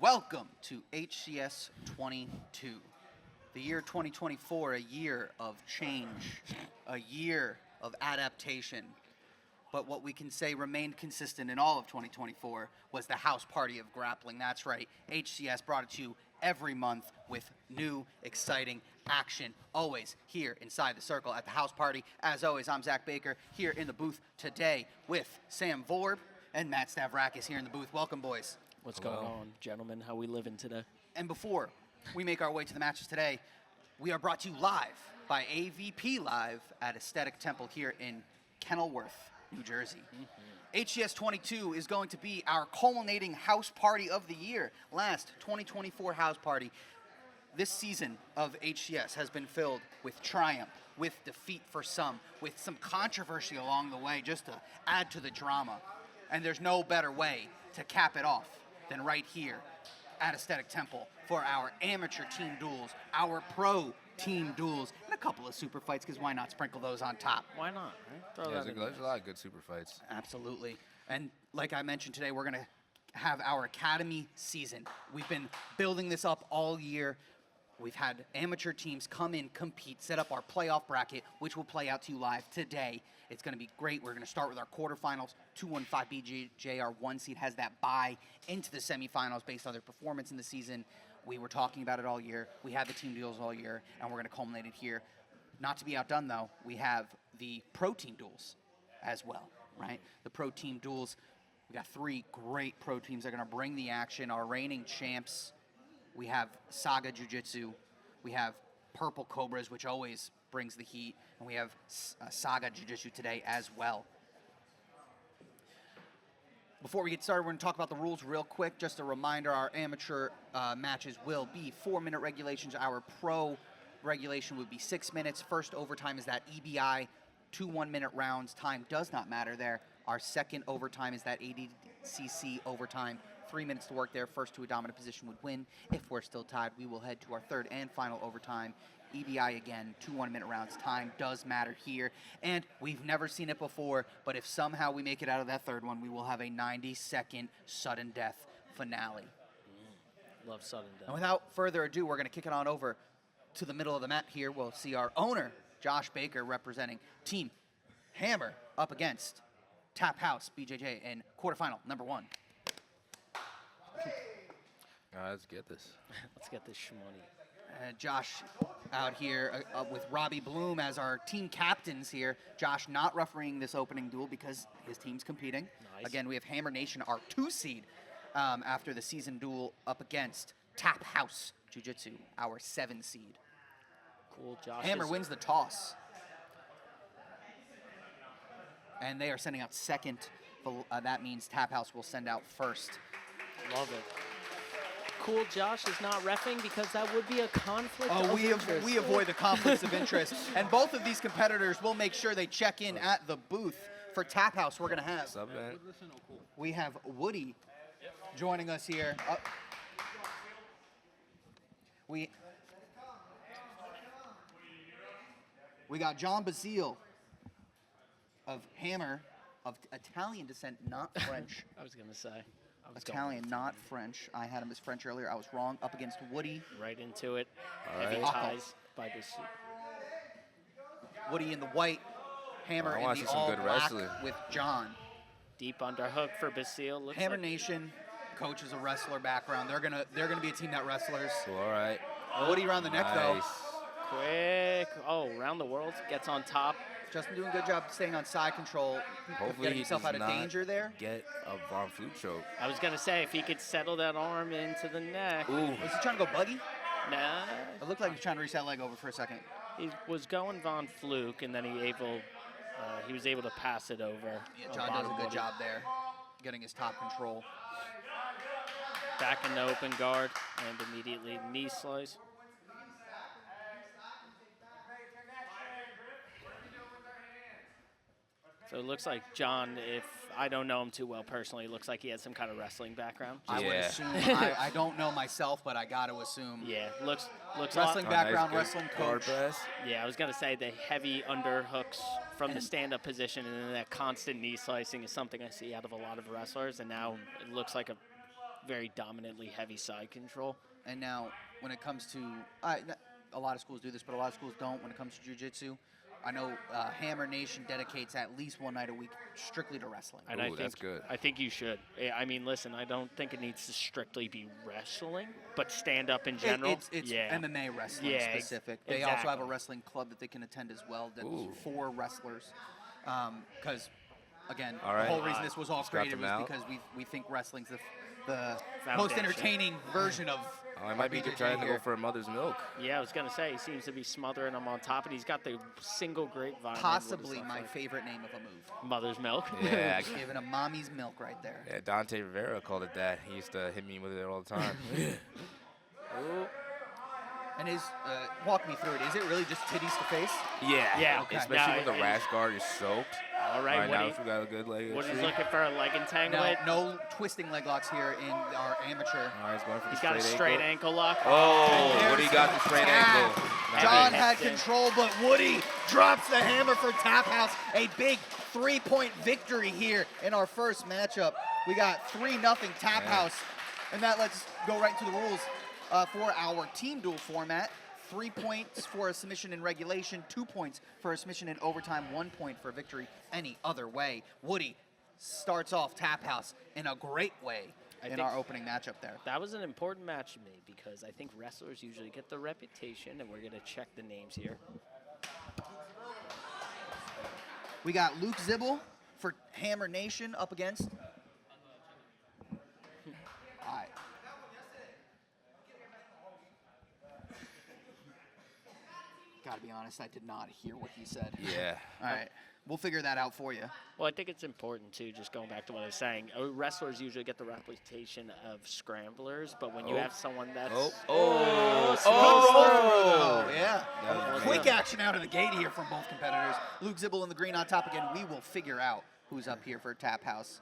Welcome to HCS 22. The year 2024, a year of change, a year of adaptation. But what we can say remained consistent in all of 2024 was the house party of grappling. That's right, HCS brought it to you every month with new, exciting action, always here inside the circle at the house party. As always, I'm Zach Baker, here in the booth today with Sam Vorb and Matt Stavrakis here in the booth. Welcome, boys. What's going on, gentlemen? How we living today? And before we make our way to the matches today, we are brought to you live by AVP Live at Aesthetic Temple here in Kenilworth, New Jersey. HCS 22 is going to be our culminating house party of the year. Last 2024 house party. This season of HCS has been filled with triumph, with defeat for some, with some controversy along the way just to add to the drama. And there's no better way to cap it off than right here at Aesthetic Temple for our amateur team duels, our pro team duels, and a couple of super fights, because why not sprinkle those on top? Why not? Right? Throw that in There's a lot of good super fights. Absolutely. And like I mentioned today, we're going to have our academy season. We've been building this up all year. We've had amateur teams come in, compete, set up our playoff bracket, which will play out to you live today. It's going to be great. We're going to start with our quarterfinals. 215 BJJ, our one seed, has that bye into the semifinals based on their performance in the season. We were talking about it all year. We had the team duels all year, and we're going to culminate it here. Not to be outdone, though, we have the pro team duels as well, right? The pro team duels, we got three great pro teams that are going to bring the action. Our reigning champs, we have Saga Jiu-Jitsu, we have Purple Cobras, which always brings the heat, and we have Saga Jiu-Jitsu today as well. Before we get started, we're going to talk about the rules real quick. Just a reminder, our amateur matches will be 4-minute regulations. Our pro regulation would be 6 minutes. First overtime is that EBI, 2 1-minute rounds. Time does not matter there. Our second overtime is that ADCC overtime. 3 minutes to work there. First to a dominant position would win. If we're still tied, we will head to our third and final overtime. EBI again, 2 1-minute rounds. Time does matter here. And we've never seen it before, but if somehow we make it out of that third one, we will have a 90-second sudden death finale. Love sudden death. And without further ado, we're going to kick it on over to the middle of the mat here. We'll see our owner, Josh Baker, representing Team Hammer up against Tap House BJJ in quarterfinal number 1. Let's get this. Let's get this shmoney. Josh out here with Robbie Bloom as our team captains here. Josh not refereeing this opening duel because his team's competing. Nice. Again, we have Hammer Nation, our 2 seed, after the season duel up against Tap House Jiu-Jitsu, our 7 seed. Cool, Josh. Hammer wins the toss. And they are sending out second. That means Tap House will send out first. Love it. Cool, Josh is not reffing because that would be a conflict of interest. We avoid the conflicts of interest. And both of these competitors will make sure they check in at the booth. For Tap House, we're going to have, we have Woody joining us here. We got John Basile of Hammer, of Italian descent, not French. I was going to say. Italian, not French. I had him as French earlier. I was wrong. Up against Woody. Right into it. All Heavy right. ties by this. Woody in the white, Hammer I in wanna the see some all good black wrestling. with John. Deep underhook for Basile. Looks Hammer like. Nation coaches a wrestler background. They're gonna be a team that wrestlers. Cool, all right. Woody around the neck though. Nice. Quick. Oh, round the world. Gets on top. Justin doing a good job staying on side control. Hopefully Getting he himself does out of not danger there. Get a Von Flute choke. I was going to say, if he could settle that arm into the neck. Ooh. Was he trying to go buggy? Nah. It looked like he was trying to reach that leg over for a second. He was going Von Fluke, and then he was able to pass it over. Yeah, John does a good job there, getting his top control. Back in the open guard, and immediately knee slice. So it looks like John, if I don't know him too well personally, it looks like he has some kind of wrestling background. I would Yeah. assume. I don't know myself, but I got to assume. Yeah, looks Wrestling lot, background, good wrestling guard coach. press. Yeah, I was gonna say the heavy underhooks from the stand-up position, and then that constant knee slicing is something I see out of a lot of wrestlers. And now it looks like a very dominantly heavy side control. And now, when it comes to, a lot of schools do this, but a lot of schools don't when it comes to jiu-jitsu. I know Hammer Nation dedicates at least one night a week strictly to wrestling. And Ooh, that's good. I think you should. I mean, listen, I don't think it needs to strictly be wrestling, but stand up in general. It's yeah. MMA wrestling specific. They also have a wrestling club that they can attend as well that's for wrestlers. Because, again, the whole reason this was all created was because we think wrestling's the most entertaining version of I might be trying to go for a mother's milk. Yeah, I was going to say, he seems to be smothering them on top, and he's got the single grapevine. Possibly my favorite name of a move. Mother's milk. Yeah. Giving a mommy's milk right there. Yeah, Dante Rivera called it that. He used to hit me with it all the time. Ooh. And walk me through it. Is it really just titties to face? Yeah. Okay. Especially when the rash guard is soaked. All right, now if we got a good leg. Woody's looking for a leg entanglement. No twisting leg locks here in our amateur. All right, he's going for He's got a straight ankle lock. Oh, Woody got the straight ankle. John had control, but Woody drops the hammer for Tap House. A big 3-point victory here in our first matchup. We got 3-0 Tap House, and that lets go right to the rules for our team duel format. 3 points for a submission in regulation, 2 points for a submission in overtime, 1 point for a victory any other way. Woody starts off Tap House in a great way in our opening matchup there. That was an important match to me because I think wrestlers usually get the reputation, and we're going to check the names here. We got Luke Zibble for Hammer Nation up against. All right. Gotta be honest, I did not hear what he said. Yeah. All right. We'll figure that out for you. Well, I think it's important, too, just going back to what I was saying. Wrestlers usually get the reputation of scramblers, but when you have someone that's... Yeah. Quick action out of the gate here from both competitors. Luke Zibble in the green on top again. We will figure out who's up here for Tap House.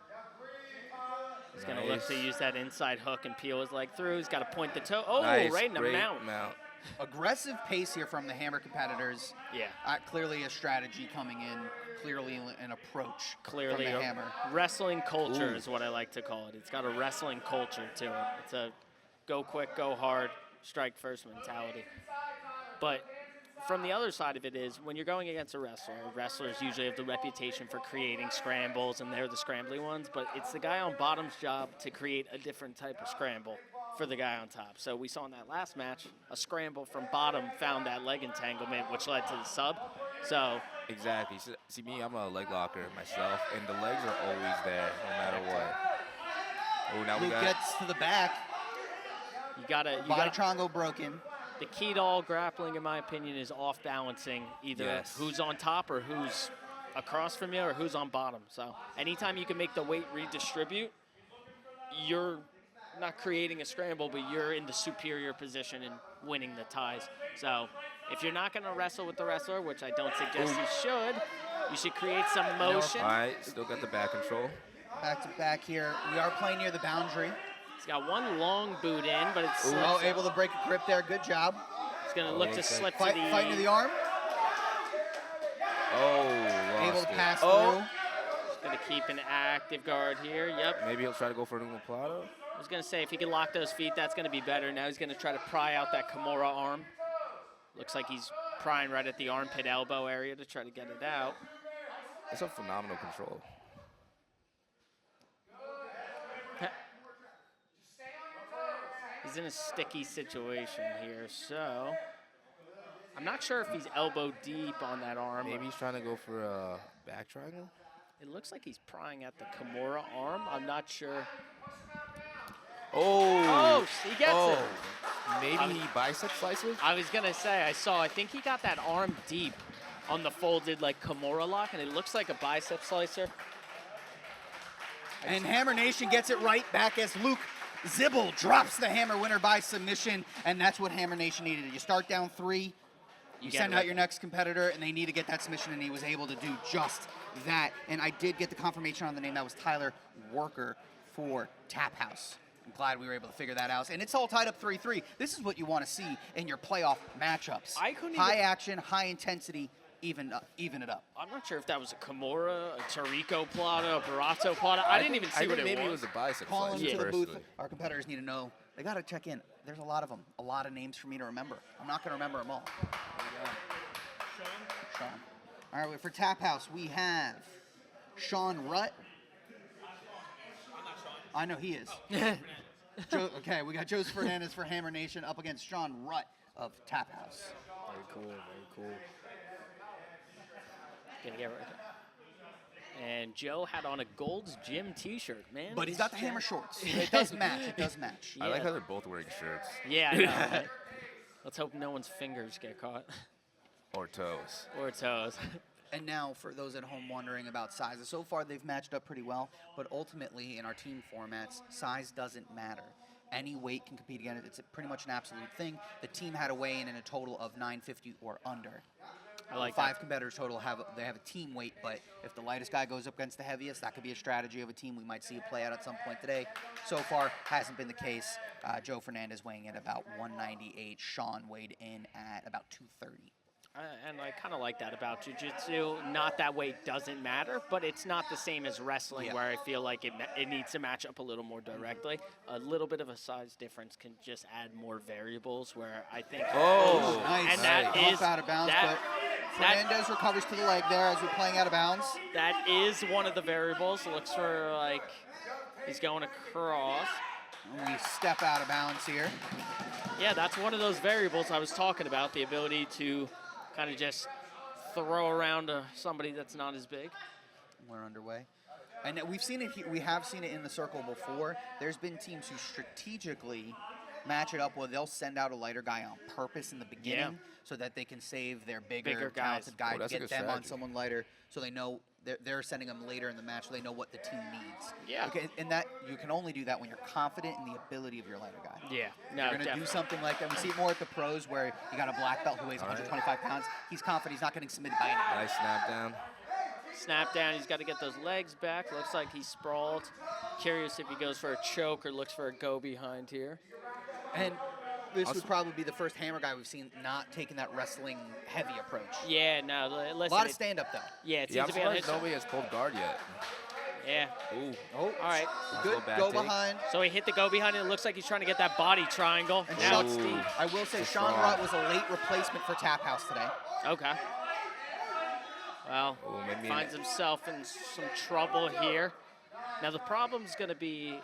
He's going to look to use that inside hook and peel his leg through. He's got to point the toe. Oh, Nice, right in the great mount. Aggressive pace here from the Hammer competitors. Yeah. Clearly a strategy coming in. Clearly an approach Clearly from the a Hammer. wrestling culture is what I like to call it. It's got a wrestling culture to it. It's a go quick, go hard, strike first mentality. But from the other side of it is when you're going against a wrestler, wrestlers usually have the reputation for creating scrambles, and they're the scrambly ones, but it's the guy on bottom's job to create a different type of scramble for the guy on top. So we saw in that last match, a scramble from bottom found that leg entanglement, which led to the sub. So Exactly. See, me, I'm a leg locker myself, and the legs are always there, no matter what. Oh, now we Luke got... gets to the back. you gotta Body triangle broken. the key to all grappling, in my opinion, is off balancing either who's on top or who's across from you or who's on bottom. So anytime you can make the weight redistribute, you're not creating a scramble, but you're in the superior position and winning the ties. So if you're not going to wrestle with the wrestler, which I don't suggest you should create some motion. All right, still got the back control. Back to back here. We are playing near the boundary. He's got one long boot in, but it's able to break a grip there. Good job. He's going to look to slip Fight to the arm. Able to pass through. He's going to keep an active guard here. Yep. Maybe he'll try to go for an omoplata. I was going to say, if he can lock those feet, that's going to be better. Now he's going to try to pry out that Kimura arm. Looks like he's prying right at the armpit elbow area to try to get it out. That's a phenomenal control. He's in a sticky situation here, so I'm not sure if he's elbow deep on that arm. Maybe he's trying to go for a back triangle. It looks like he's prying at the Kimura arm. I'm not sure. Oh, he gets it. Maybe he bicep slices? I was going to say, I think he got that arm deep on the folded like Kimura lock, and it looks like a bicep slicer. And Hammer Nation gets it right back as Luke Zibble drops the hammer winner by submission, and that's what Hammer Nation needed. You start down 3, you send out your next competitor, and they need to get that submission, and he was able to do just that. And I did get the confirmation on the name. That was Tyler Worker for Tap House. I'm glad we were able to figure that out. And it's all tied up 3-3. This is what you want to see in your playoff matchups. High action, high intensity even it up. I'm not sure if that was a Kimura, a Tariko Plata, a Barato Plata. I didn't even see what it maybe was. it was a bicycle. Call slice, into the personally. booth. Our competitors need to know. They got to check in. There's a lot of them. A lot of names for me to remember. I'm not going to remember them all. Sean. All right, for Tap House, we have Sean Rutt. I know he is. Okay, we got Joseph Fernandez for Hammer Nation up against Sean Rutt of Tap House. Very cool, very cool. Gonna get right. And Joe had on a Gold's Gym T-shirt, man. But he's got the Hammer shorts. It does match. It does match. I like how they're both wearing shirts. Yeah, I know. Right? Let's hope no one's fingers get caught. Or toes. Or toes. And now, for those at home wondering about sizes, so far they've matched up pretty well, but ultimately in our team formats, size doesn't matter. Any weight can compete against it. It's pretty much an absolute thing. The team had a weigh-in in a total of 950 or under. I like Five that. competitors total have a team weight, but if the lightest guy goes up against the heaviest, that could be a strategy of a team. We might see it play out at some point today. So far, hasn't been the case. Joe Fernandez weighing in about 198. Sean weighed in at about 230. And I kind of like that about jiu-jitsu. Not that weight doesn't matter, but it's not the same as wrestling where I feel like it needs to match up a little more directly. A little bit of a size difference can just add more variables where I think... Oh, nice. And that Off is... out of bounds, that, but Fernandez recovers to the leg there as we're playing out of bounds. that is one of the variables. Looks for, like, he's going across. And we step out of bounds here. Yeah, that's one of those variables I was talking about, the ability to kind of just throw around somebody that's not as big. We're underway. And we've seen it. We have seen it in the circle before. There's been teams who strategically match it up where they'll send out a lighter guy on purpose in the beginning so that they can save their bigger guys. talented guy to that's a get good them on strategy. someone lighter, so they know they're sending them later in the match, so they know what the team needs. Yeah. Okay, and that you can only do that when you're confident in the ability of your lighter guy. Yeah, no, You're going to do something like that. We see it more at the pros where you got a black belt who weighs 125 pounds. He's confident he's not getting submitted by anyone. Nice snap down. Snap down, he's got to get those legs back. Looks like he's sprawled. Curious if he goes for a choke or looks for a go behind here. And this would probably be the first Hammer guy we've seen not taking that wrestling heavy approach. Yeah, no, A listen. lot of stand-up, though. Yeah, it Yeah, seems I'm to be on his surprised nobody has pulled guard yet. Yeah. Ooh. Oh, All right. good. little back Go take. behind. So he hit the go behind, and it looks like he's trying to get that body triangle. And Now Sean, it's deep. I will say It's Sean strong. Rutt was a late replacement for Tap House today. Okay. Well, Ooh, maybe finds himself in some trouble here. Now the problem's going to be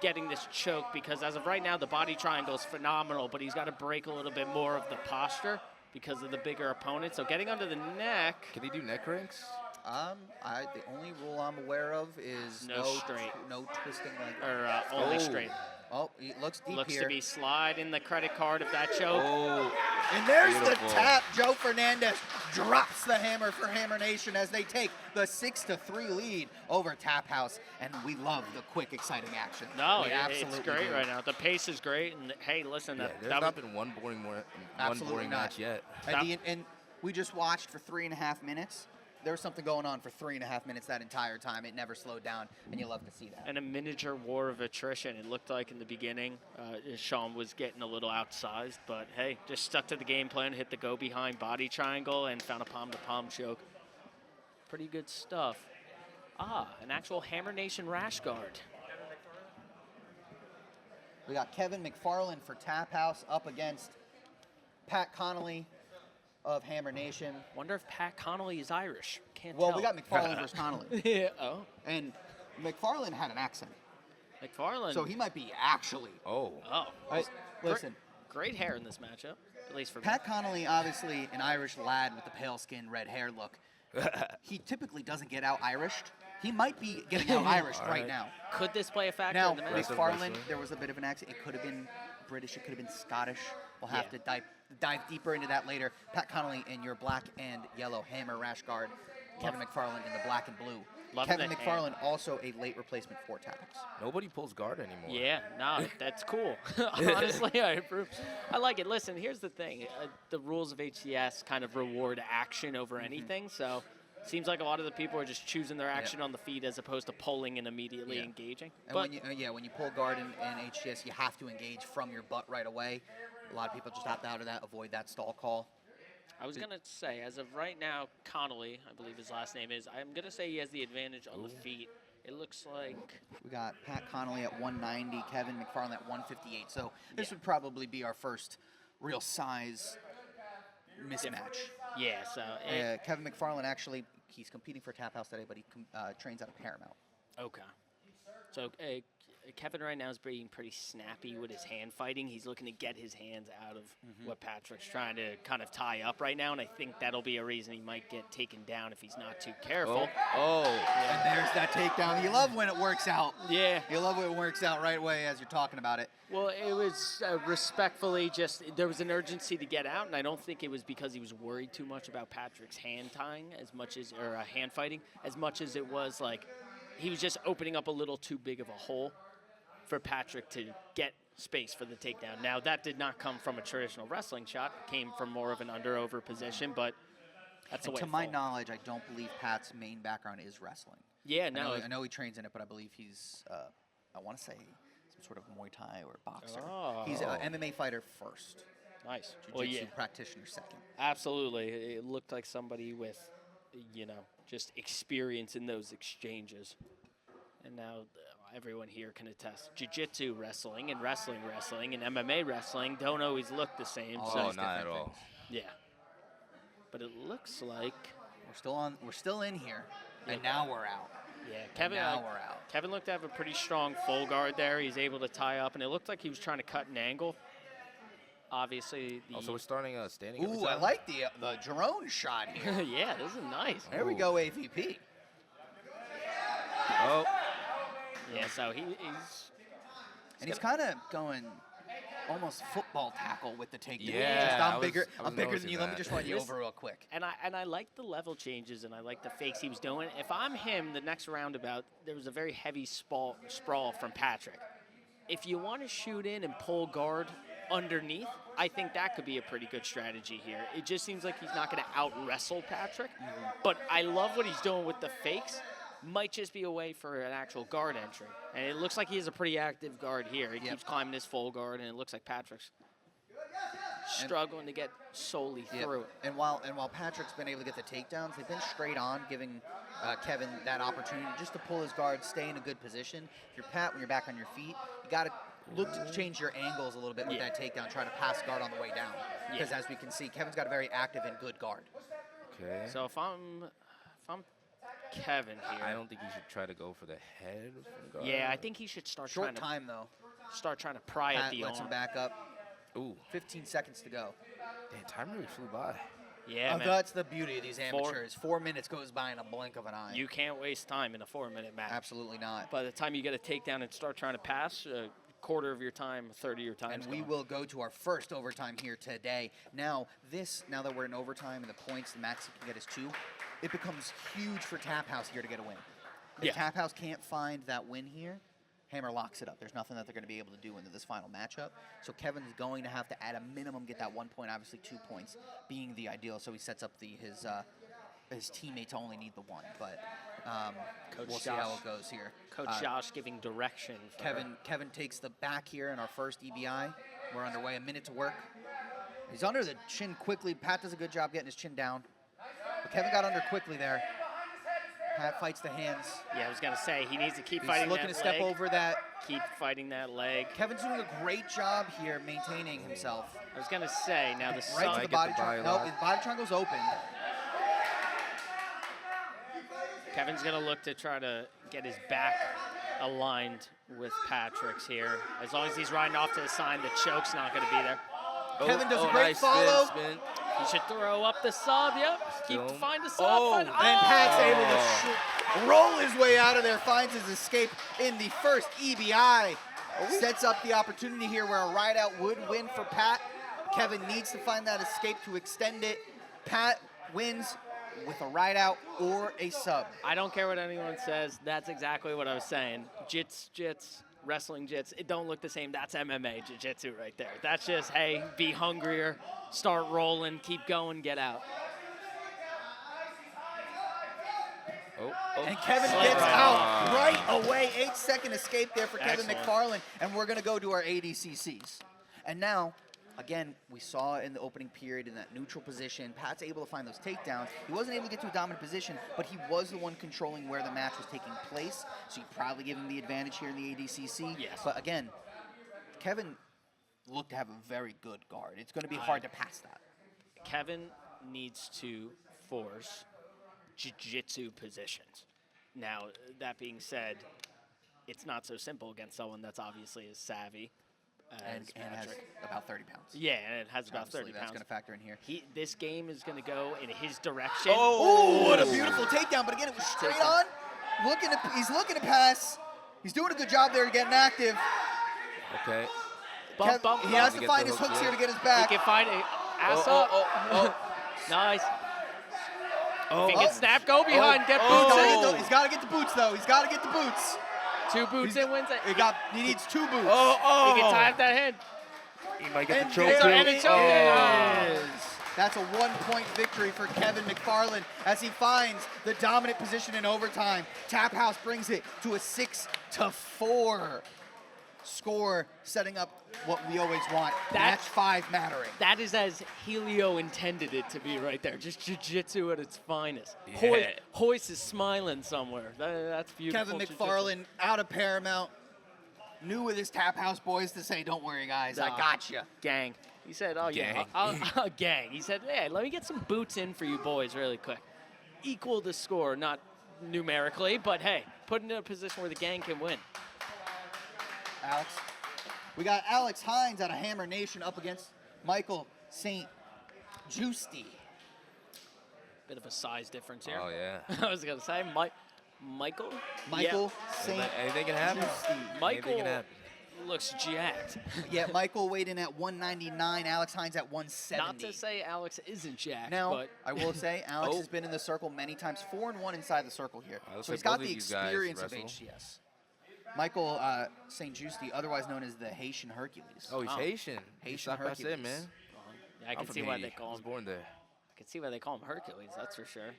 getting this choke because as of right now, the body triangle is phenomenal, but he's got to break a little bit more of the posture because of the bigger opponent. So getting under the neck. Can he do neck ranks? The only rule I'm aware of is No straight. no twisting like that. Or only Oh. straight. Oh, he looks deep Looks here. to be sliding the credit card of that choke. Oh. And there's Beautiful. the tap. Joe Fernandez drops the hammer for Hammer Nation as they take the 6-3 lead over Tap House. And we love the quick, exciting action. No, We it's great do. right now. The pace is great, and hey, listen, Yeah, that, there's that not was, been one boring Absolutely not. match yet. And we just watched for 3.5 minutes. There was something going on for 3.5 minutes that entire time. It never slowed down, and you love to see that. and a miniature war of attrition. It looked like in the beginning, Sean was getting a little outsized, but hey, just stuck to the game plan, hit the go behind body triangle, and found a palm-to-palm choke. Pretty good stuff. An actual Hammer Nation rash guard. We got Kevin McFarland for Tap House up against Pat Connolly of Hammer Nation. Wonder if Pat Connolly is Irish. Can't Well, tell. we got McFarland versus Connolly. Yeah. Oh, And McFarland had an accent, McFarland. so he might be actually. Oh. Oh. Listen, Great hair in this matchup, at least for me. Pat Connolly, obviously an Irish lad with the pale skin, red hair look. He typically doesn't get out Irished. He might be getting out Irished All right right. now. Could this play a factor Now, in the match? Aggressive McFarland, wrestling. there was a bit of an accent. It could have been British. It could have been Scottish. We'll have Yeah. to dive deeper into that later. Pat Connolly in your black and yellow Hammer rash guard. Kevin McFarland in the black and blue. Loving Kevin the McFarland also a late replacement for Tax. Nobody pulls guard anymore. Yeah, no, that's cool. Honestly, I approve. I like it. Listen, here's the thing. The rules of HCS kind of reward action over anything, so seems like a lot of the people are just choosing their action on the feet as opposed to pulling and immediately Yeah. engaging. And But when you pull guard in HCS, you have to engage from your butt right away. A lot of people just opt out of that, avoid that stall call. I was going to say, as of right now, Connolly, I believe his last name is, I'm going to say he has the advantage on the feet. It looks like... We got Pat Connolly at 190, Kevin McFarland at 158. So this Yeah. would probably be our first real size mismatch. Yeah, so... Kevin McFarland actually, he's competing for Tap House today, but he trains out of Paramount. Okay. So Kevin right now is being pretty snappy with his hand fighting. He's looking to get his hands out of what Patrick's trying to kind of tie up right now, and I think that'll be a reason he might get taken down if he's not too careful. And there's that takedown. You love when it works out. Yeah. You love when it works out right away as you're talking about it. Well, it was respectfully just there was an urgency to get out, and I don't think it was because he was worried too much about Patrick's hand tying as much as or hand fighting as much as it was like he was just opening up a little too big of a hole for Patrick to get space for the takedown. Now, that did not come from a traditional wrestling shot. It came from more of an under-over position, but that's the way to my knowledge, I don't believe Pat's main background is wrestling. Yeah, no. I know he trains in it, but I believe he's, I want to say, some sort of Muay Thai or boxer. Oh. He's an MMA fighter first. Nice. Jiu-jitsu practitioner second. Absolutely. It looked like somebody with, just experience in those exchanges. And now everyone here can attest. Jiu-jitsu wrestling and wrestling and MMA wrestling don't always look the same. Oh, not at all. Yeah. But it looks like we're still in here, and now we're out. Yeah, Kevin. Now we're out. Kevin looked to have a pretty strong full guard there. He's able to tie up, and it looked like he was trying to cut an angle. Obviously, So we're starting standing. Ooh, I like the drone shot here. yeah, this is nice. There we go, AVP. Oh. Yeah, so he's kind of going almost football tackle with the takedown. Yeah, I'm bigger than noticing you. Let me that. just run you over real quick. And I like the level changes, and I like the fakes he was doing. If I'm him, the next roundabout, there was a very heavy sprawl from Patrick. If you want to shoot in and pull guard underneath, I think that could be a pretty good strategy here. It just seems like he's not going to out-wrestle Patrick, but I love what he's doing with the fakes. Might just be a way for an actual guard entry. And it looks like he has a pretty active guard here. He keeps climbing his full guard, and it looks like Patrick's struggling to get solely through it. And while Patrick's been able to get the takedowns, they've been straight on, giving Kevin that opportunity just to pull his guard, stay in a good position. If you're Pat, when you're back on your feet, you got to look to change your angles a little bit with that takedown, try to pass guard on the way down. Because as we can see, Kevin's got a very active and good guard. Okay. So if I'm Kevin here, I don't think he should try to go for the head. Yeah, I think he should start Short trying time, though. to start trying to pry at Pat the lets arm. him back up. Ooh. 15 seconds to go. Damn, time really flew by. Yeah, man. That's the beauty of these amateurs. 4 minutes goes by in a blink of an eye. You can't waste time in a 4-minute match. Absolutely not. By the time you get a takedown and start trying to pass, a quarter of your time, a third of your time. And we will go to our first overtime here today. Now that we're in overtime and the points the max you can get is 2, it becomes huge for Tap House here to get a win. If Tap House can't find that win here, Hammer locks it up. There's nothing that they're going to be able to do into this final matchup. So Kevin's going to have to, at a minimum, get that 1 point. Obviously, 2 points being the ideal. So he sets up his teammates only need the 1. But we'll see how it goes here. Coach Josh giving direction. Kevin takes the back here in our first EBI. We're underway. A minute to work. He's under the chin quickly. Pat does a good job getting his chin down. But Kevin got under quickly there. Pat fights the hands. Yeah, I was going to say, he needs to keep He's fighting looking that to step leg. over that. Keep fighting that leg. Kevin's doing a great job here maintaining himself. I was going to say, now the Right to the body the body triangle. No, lock. his body triangle's open. Kevin's going to look to try to get his back aligned with Patrick's here. As long as he's riding off to the side, the choke's not going to be there. Kevin does a great nice follow. Spin. He should throw up the sub, yep. Still. Find a sub. And Pat's able to roll his way out of there, finds his escape in the first EBI. Sets up the opportunity here where a ride out would win for Pat. Kevin needs to find that escape to extend it. Pat wins with a ride out or a sub. I don't care what anyone says. That's exactly what I was saying. Jits, wrestling jits, it don't look the same. That's MMA jiu-jitsu right there. That's just, hey, be hungrier, start rolling, keep going, get out. And Kevin gets out right away. 8-second escape there for Kevin Excellent. McFarland. And we're going to go to our ADCCs. And now, again, we saw in the opening period in that neutral position, Pat's able to find those takedowns. He wasn't able to get to a dominant position, but he was the one controlling where the match was taking place, so you probably give him the advantage here in the ADCC. Yes. But again, Kevin looked to have a very good guard. It's going to be hard to pass that. Kevin needs to force jiu-jitsu positions. Now, that being said, it's not so simple against someone that's obviously as savvy as And has Patrick. about 30 pounds. Yeah, and it has about Obviously, 30 that's pounds. going to factor in here. This game is going to go in his direction. Oh, what a beautiful takedown! But again, it was straight on. He's looking to pass. He's doing a good job there getting active. Okay. Bump, bump, He bump. has to Get find the his hook hooks there. here to get his back. He can find it. Ass up. Nice. If he can snap, go behind, get boots in. He's got to get the boots, though. He's got to get the boots. 2 boots in wins it. He needs 2 boots. He can tie up that head. He might get And the choke there too. And a choke. it is. That's a 1-point victory for Kevin McFarland as he finds the dominant position in overtime. Tap House brings it to a 6-4 score, setting up what we always want. Match 5 mattering. That is as Helio intended it to be right there. Just jiu-jitsu at its finest. Yeah. Hoist is smiling somewhere. That's beautiful. Kevin jiu-jitsu. McFarland out of Paramount. Knew with his Tap House boys to say, don't worry, guys, I got you. Gang. He said, oh, yeah, Gang. gang. He said, hey, let me get some boots in for you boys really quick. Equal the score, not numerically, but hey, put in a position where the gang can win. Alex. We got Alex Hines out of Hammer Nation up against Michael St. Justy. Bit of a size difference here. Oh, yeah. I was going to say, Michael? Michael St. Anything can happen. Justy. Michael Anything can happen. looks jacked. Yeah, Michael weighed in at 199, Alex Hines at 170. Not to say Alex isn't jacked, Now, but I will say, Alex Oh. has been in the circle many times, 4-1 inside the circle here. I would So say he's got both the of these guys experience of wrestle. HCS. Michael St. Justy, otherwise known as the Haitian Hercules. Oh, he's Oh. Haitian. Haitian Haitian Hercules. Hercules. man. I I'm can from see why Haiti. they call I was him. born there. I can see why they call him Hercules. That's for sure.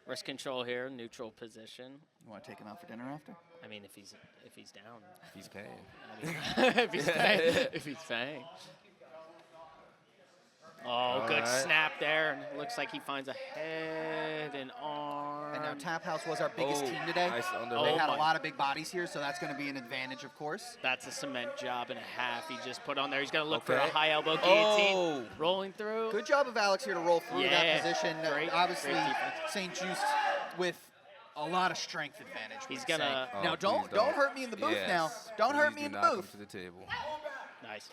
Wrist control here, neutral position. You want to take him out for dinner after? I mean, if he's down. He's paying. I mean, if he's paying. If he's paying. Oh, good right. snap there, and it looks like he finds a head and arm. And now Tap House was our biggest Oh, team today. nice under They hook. had Oh a my. lot of big bodies here, so that's going to be an advantage, of course. That's a cement job and a half he just put on there. He's going to look for a Okay. high elbow guillotine. Oh. Rolling through. Good job of Alex here to roll through Yeah, that position. great Obviously, defense. St. Just with a lot of strength advantage. He's we'd gonna- say. Oh, now, please don't hurt me in the booth Yes. now. Don't hurt Please me do in the not come booth. to the table. Nice.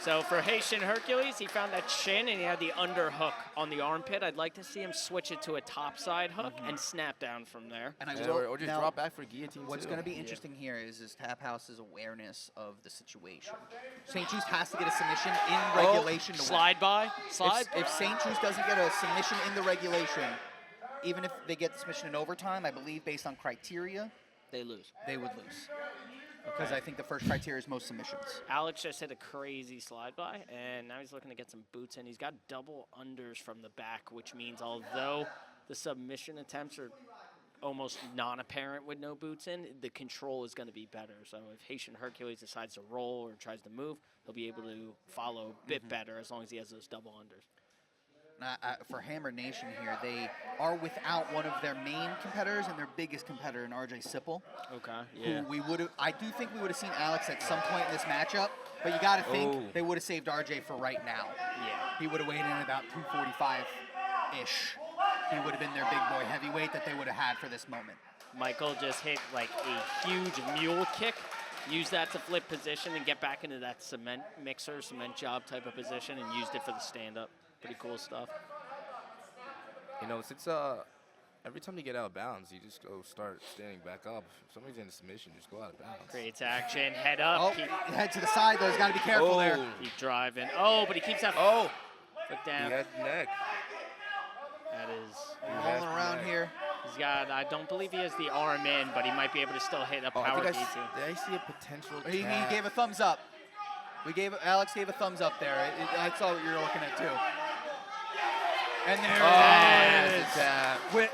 So for Haitian Hercules, he found that chin and he had the underhook on the armpit. I'd like to see him switch it to a topside hook and snap down from there. And I Yeah, will or just now, drop back for guillotine What's too. going to be interesting here is Tap House's awareness of the situation. St. Just has to get a submission in regulation to win. Slide by, slide. If St. Just doesn't get a submission in the regulation, even if they get the submission in overtime, I believe based on criteria, They lose. they would lose. Because I think the first criteria is most submissions. Alex just hit a crazy slide by, and now he's looking to get some boots in. He's got double unders from the back, which means although the submission attempts are almost non-apparent with no boots in, the control is going to be better. So if Haitian Hercules decides to roll or tries to move, he'll be able to follow a bit better as long as he has those double unders. For Hammer Nation here, they are without one of their main competitors and their biggest competitor in RJ Sipple. Okay, Who I do think we would have seen Alex at some point in this matchup, but you got to think Oh. they would have saved RJ for right now. Yeah. He would have weighed in at about 245-ish. He would have been their big boy heavyweight that they would have had for this moment. Michael just hit like a huge mule kick. Use that to flip position and get back into that cement mixer, cement job type of position, and used it for the stand-up. Pretty cool stuff. You know, since every time you get out of bounds, you just go start standing back up. If somebody's in a submission, just go out of bounds. Creates action, head up, Oh, keep head to the side though. He's got to be careful there. driving. Oh, but he keeps that Oh, foot he down. had neck. That is, Rolling around here. he's got, I don't believe he has the arm in, but he might be able to still hit a Oh, power I think guillotine. did I see a potential He tap? gave a thumbs up. Alex gave a thumbs up there. I saw what you were looking at too. And there Oh, it that's is. a tap. With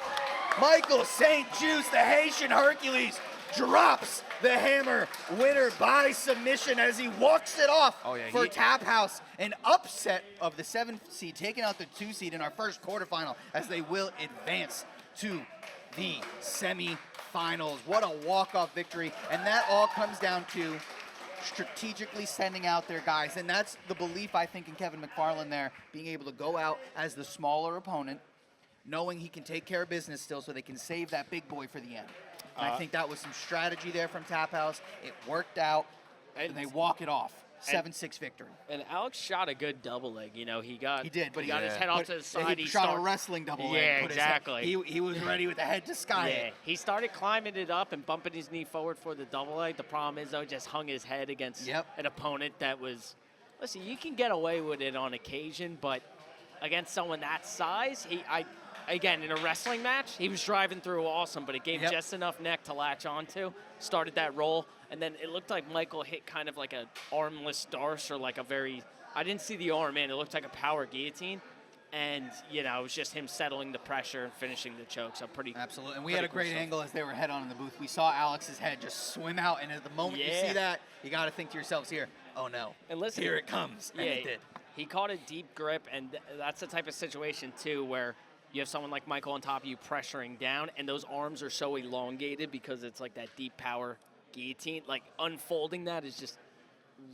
Michael St. Just, the Haitian Hercules, drops the hammer. Winner by submission as he walks it off Oh, yeah, for he- Tap House. An upset of the 7th seed, taking out the 2 seed in our first quarterfinal as they will advance to the semifinals. What a walk-off victory. And that all comes down to strategically sending out their guys. And that's the belief, I think, in Kevin McFarland there, being able to go out as the smaller opponent, knowing he can take care of business still so they can save that big boy for the end. And I think that was some strategy there from Tap House. It worked out, and they walk it off. 7-6 victory. And Alex shot a good double leg. You know, he did, but he got his head off to the side. He shot a wrestling double leg. Yeah, put his head- exactly. He was ready with the head to sky. Yeah, he started climbing it up and bumping his knee forward for the double leg. The problem is, though, just hung his head against an opponent that was. Listen, you can get away with it on occasion, but against someone that size, again, in a wrestling match, he was driving through awesome, but it gave just enough neck to latch onto. Started that roll, and then it looked like Michael hit kind of like an armless darce or like a very. I didn't see the arm in. It looked like a power guillotine. And, you know, it was just him settling the pressure and finishing the choke. So pretty. Absolutely. And we had a great angle as they were head on in the booth. We saw Alex's head just swim out. And at the moment you see that, you got to think to yourselves here, oh no. And listen, here it comes. And it did. He caught a deep grip. And that's the type of situation, too, where you have someone like Michael on top of you pressuring down. And those arms are so elongated because it's like that deep power guillotine. Like unfolding that is just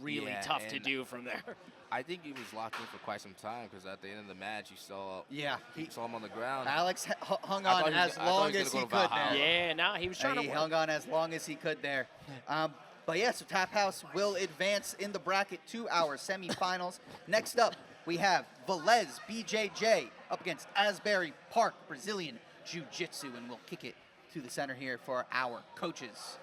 really tough to do from there. I think he was locked in for quite some time because at the end of the match, you saw he saw him on the ground. Alex hung on as long as he could there. Yeah, no, he was trying to. He hung on as long as he could there. But yeah, so Tap House will advance in the bracket to our semifinals. Next up, we have Velez BJJ up against Asbury Park Brazilian Jiu-Jitsu, and we'll kick it to the center here for our coaches.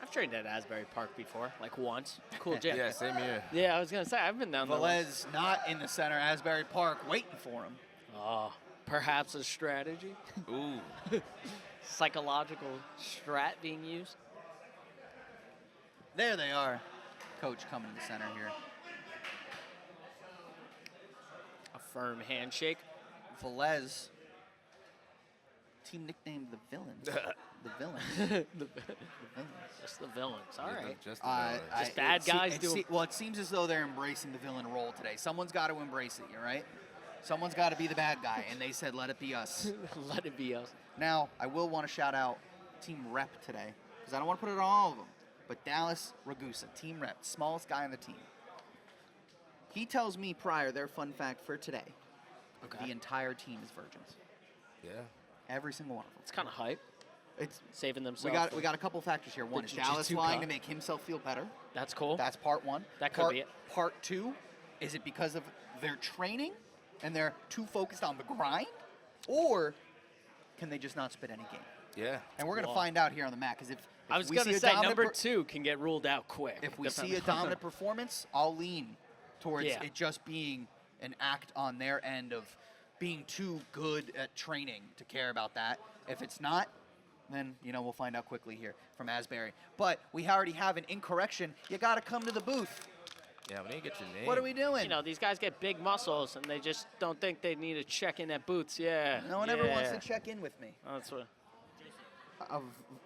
I've trained at Asbury Park before, like once. Cool gym. Yeah, same here. Yeah, I was going to say, I've been down there. Velez not in the center, Asbury Park waiting for him. Oh, perhaps a strategy? Ooh. Psychological strat being used? There they are. Coach coming to the center here. A firm handshake. Velez, team nicknamed the Villains. The Villains. The Villains. Just the Villains. All right. Just the villains. Just bad guys doing. Well, it seems as though they're embracing the villain role today. Someone's got to embrace it, right? Someone's got to be the bad guy, and they said, let it be us. Let it be us. Now, I will want to shout out Team Rep today, because I don't want to put it on all of them, but Dallas Ragusa, Team Rep, smallest guy on the team. He tells me prior, their fun fact for today, the entire team is virgins. Yeah. Every single one of them. It's kind of hype. It's saving themselves. we got a couple factors here. One is jiu-jitsu Dallas flying cup. to make himself feel better. That's cool. That's part one. That could be it. Part two, is it because of their training and they're too focused on the grind, or can they just not spit any game? Yeah. And we're gonna find out here on the mat, because if I was we going see to a say dominant number 2 can get ruled out quick. if we see a dominant performance, I'll lean towards it just being an act on their end of being too good at training to care about that. If it's not, then, we'll find out quickly here from Asbury. But we already have an incorrection. You got to come to the booth. Yeah, we didn't get your name. What are we doing? These guys get big muscles, and they just don't think they need to check in at booths. Yeah. No one ever wants to check in with me. Oh, that's what. Of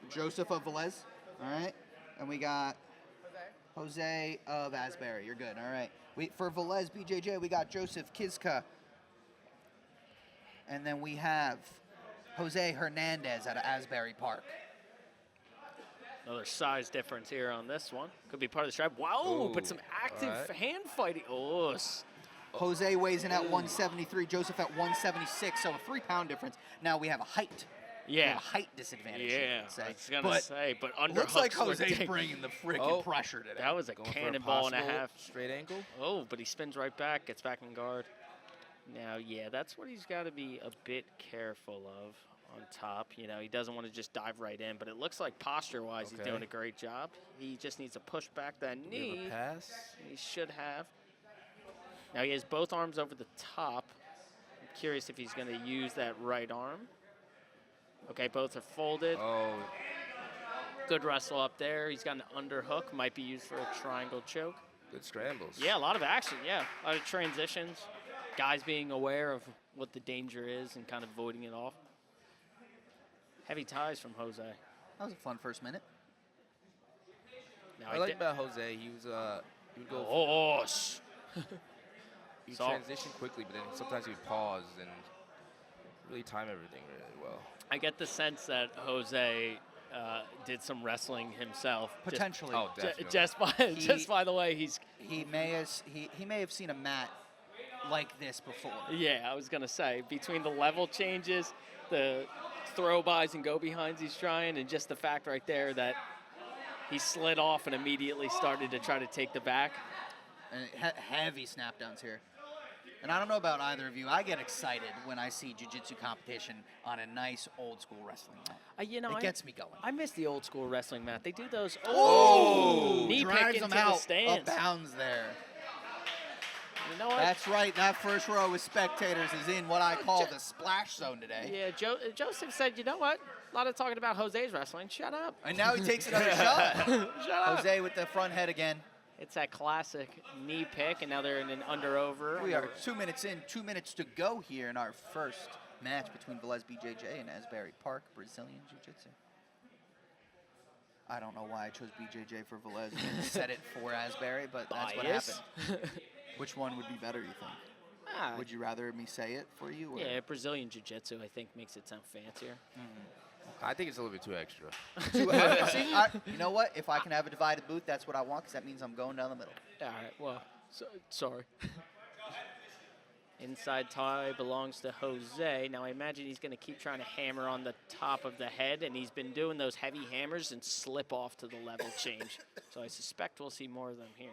Joseph of Velez. All right. And we got Jose of Asbury. You're good. All right. For Velez BJJ, we got Joseph Kizka. And then we have Jose Hernandez out of Asbury Park. Another size difference here on this one. Could be part of the strap. Wow, Ooh, but some active hand fighting. Oh, Jose weighs in at 173, Joseph at 176, so a 3-pound difference. Now we have a height. We have a height disadvantage. Yeah, say. I was going to say, but underhooks looks like look Jose's big. bringing the freaking pressure today. That was a Going for cannonball and a possible half. Straight ankle. Oh, but he spins right back, gets back in guard. Now, yeah, that's what he's got to be a bit careful of on top. He doesn't want to just dive right in, but it looks like posture-wise he's doing a great job. He just needs to push back that knee. Give a pass. He should have. Now he has both arms over the top. I'm curious if he's going to use that right arm. Okay, both are folded. Oh, Good wrestle up there. He's got an underhook. Might be used for a triangle choke. good scrambles. Yeah, a lot of action, yeah. A lot of transitions. Guys being aware of what the danger is and kind of voiding it off. Heavy ties from Jose. That was a fun first minute. Now I like about Jose. He would go. Oh, He So- transition quickly, but then sometimes he would pause and really time everything really well. I get the sense that Jose did some wrestling himself. Potentially. Oh, definitely. Just by the way He may have seen a mat like this before. Yeah, I was gonna say between the level changes, the throw bys and go behinds he's trying, and just the fact right there that he slid off and immediately started to try to take the back. And heavy snap downs here. And I don't know about either of you. I get excited when I see jiu-jitsu competition on a nice old school wrestling mat. It gets me going. I miss the old school wrestling mat. They do those. Knee Drives pick them into the out stands. of bounds there. You know what? That's right. That first row with spectators is in what I call the splash zone today. Yeah, Joseph said, you know what? A lot of talking about Jose's wrestling. Shut up. And now he takes another shot. Shut up. Jose with the front head again. It's that classic knee pick, and now they're in an under-over. We are 2 minutes in, 2 minutes to go here in our first match between Velez BJJ and Asbury Park, Brazilian Jiu-Jitsu. I don't know why I chose BJJ for Velez and said it for Asbury, but that's what Bias. happened. Which one would be better, you think? Would you rather me say it for you? Or? Yeah, Brazilian Jiu-Jitsu, I think, makes it sound fancier. I think it's a little bit too extra. See, you know what? If I can have a divided booth, that's what I want, because that means I'm going down the middle. All right, well, sorry. Inside tie belongs to Jose. Now, I imagine he's going to keep trying to hammer on the top of the head, and he's been doing those heavy hammers and slip off to the level change. So I suspect we'll see more of them here.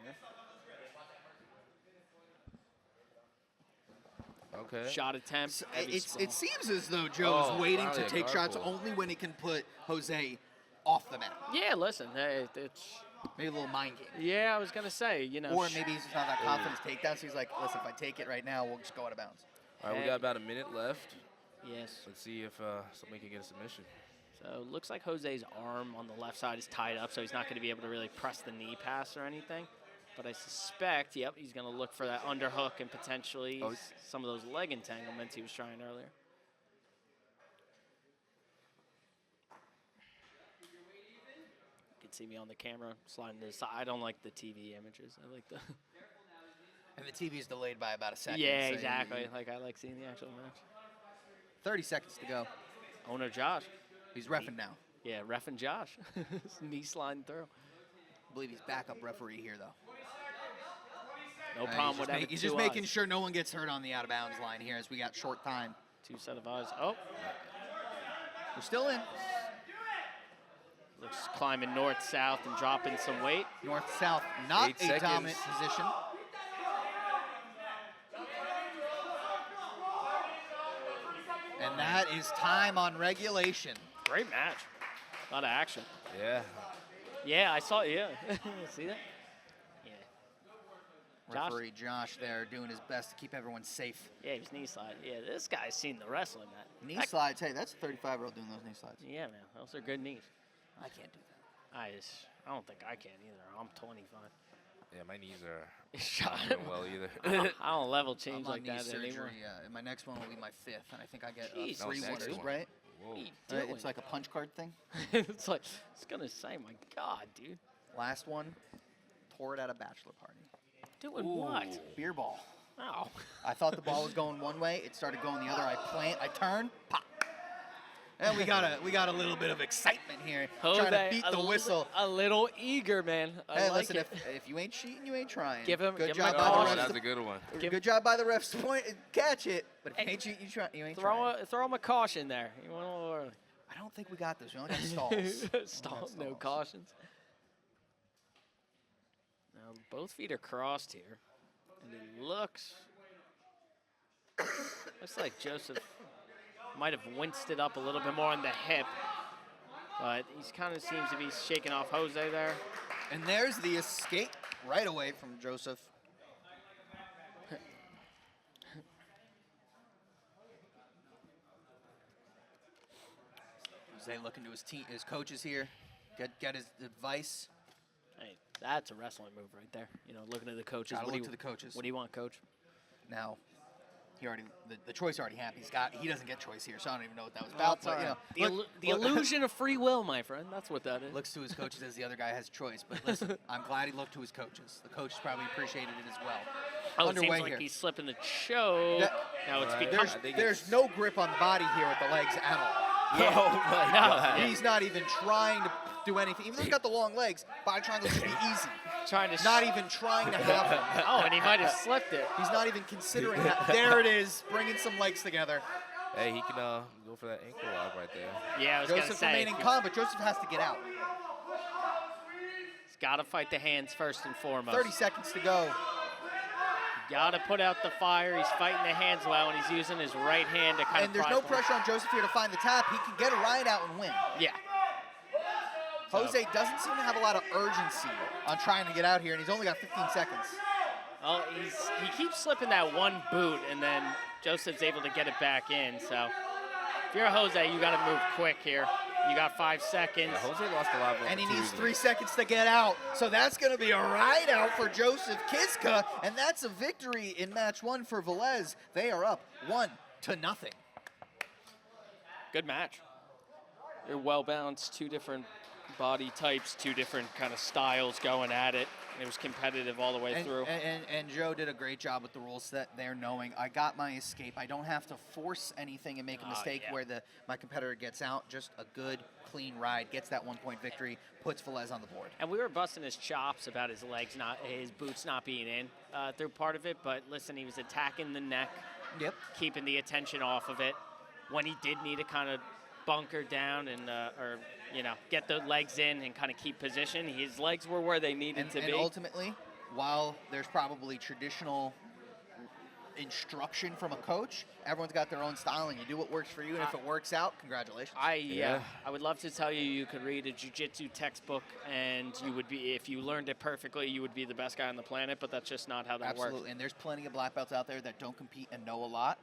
Okay. Shot attempt. heavy It sprawl. seems as though Joe is waiting to finally a take guard shots pull. only when he can put Jose off the mat. Yeah, listen, it's... Maybe a little mind game. Yeah, I was going to say, you know... Or maybe he's just not that confident in his takedowns. So he's like, listen, if I take it right now, we'll just go out of bounds. All right, we got about a minute left. Yes. Let's see if somebody can get a submission. So it looks like Jose's arm on the left side is tied up, so he's not going to be able to really press the knee pass or anything. But I suspect, yep, he's going to look for that underhook and potentially some of those leg entanglements he was trying earlier. You can see me on the camera sliding to the side. I don't like the TV images. I like the... And the TV is delayed by about a second. Yeah, so exactly. Like, I like seeing the actual match. 30 seconds to go. Owner Josh. He's reffing now. Yeah, ref and Josh. Knee sliding through. I believe he's backup referee here, though. No problem with that. He's just making sure no one gets hurt on the out-of-bounds line here as we got short time. Two set of eyes. Oh, We're still in. looks climbing north-south and dropping some weight. North-south, not 8 a seconds. dominant position. And that is time on regulation. Great match. A lot of action. Yeah. Yeah, I saw it. Yeah. See that? Yeah. Josh? Referee Josh there doing his best to keep everyone safe. Yeah, he was knee slide. Yeah, this guy's seen the wrestling, man. Knee slides, hey, that's a 35-year-old doing those knee slides. Yeah, man. Those are good knees. I can't do that. I don't think I can either. I'm 25. Yeah, my knees are Shot. not doing well either. I don't level change I'm on like knee that surgery. anymore. And my next one will be my 5th, and I think I get Jeez. No, 3 next winners, one. right? Whoa. What are you Right? doing? It's like a punch card thing. It's like, I was going to say, my God, dude. Last one, tore it at a bachelor party. Doing what? Beer ball. Oh. I thought the ball was going one way. It started going the other. I turn, pop. And we got a little bit of excitement here, trying to beat the whistle. A little eager, man. I Hey, like listen, it. if you ain't cheating, you ain't trying. Give him- good give him job a by caution. the Oh, refs. that's a good one. Good job by the refs to point, catch it. But if you Hey, ain't cheating, you ain't Throw trying. him a caution there. You want a little early. I don't think we got this. We only got stalls. Stall, no stalls. cautions. Now both feet are crossed here, and it looks like Joseph might have winced it up a little bit more on the hip, but he kind of seems to be shaking off Jose there. And there's the escape right away from Joseph. Jose looking to his coaches here, get his advice. Hey, that's a wrestling move right there. You know, looking at the coaches. Gotta What do look you- to the coaches. What do you want, coach? Now, he already the choice already happened. He doesn't get choice here, so I don't even know what that was about. But, The, the illusion of free will, my friend. That's what that is. Looks to his coaches as the other guy has choice. But listen, I'm glad he looked to his coaches. The coaches probably appreciated it as well. Oh, it Underway seems like here. he's slipping the choke. Now it's Right. become. There's no grip on the body here with the legs at all. Yeah. Oh my God. He's not even trying to do anything. Even though he's got the long legs, body triangle should be easy. Trying to. Not even trying to have them. Oh, and he might have slipped it. He's not even considering that. There it is, bringing some legs together. Hey, he can go for that ankle lock right there. Yeah, I was gonna Joseph say. remaining calm, but Joseph has to get out. He's got to fight the hands first and foremost. 30 seconds to go. Got to put out the fire. He's fighting the hands well, and he's using his right hand to kind And of. there's pry no them. pressure on Joseph here to find the tap. He can get a ride out and win. Yeah. Jose doesn't seem to have a lot of urgency on trying to get out here, and he's only got 15 seconds. Well, he keeps slipping that one boot, and then Joseph's able to get it back in. So if you're a Jose, you got to move quick here. You got 5 seconds. Yeah, Jose lost a lot of And he needs opportunities. 3 seconds to get out. So that's going to be a ride out for Joseph Kiska, and that's a victory in match 1 for Velez. They are up 1-0. Good match. They're well balanced, 2 different body types, 2 different kind of styles going at it. It was competitive all the way through. And Joe did a great job with the rule set there, knowing I got my escape. I don't have to force anything and make a mistake yeah. where my competitor gets out. Just a good, clean ride, gets that 1-point victory, puts Velez on the board. And we were busting his chops about his legs, his boots not being in through part of it. But listen, he was attacking the neck, Yep. keeping the attention off of it. When he did need to kind of bunker down and get the legs in and kind of keep position, his legs were where they needed to And be. ultimately, while there's probably traditional instruction from a coach, everyone's got their own style, and you do what works for you. And if it works out, congratulations. I would love to tell you could read a jiu-jitsu textbook and you would be, if you learned it perfectly, you would be the best guy on the planet. But that's just not how that Absolutely. works. And there's plenty of black belts out there that don't compete and know a lot.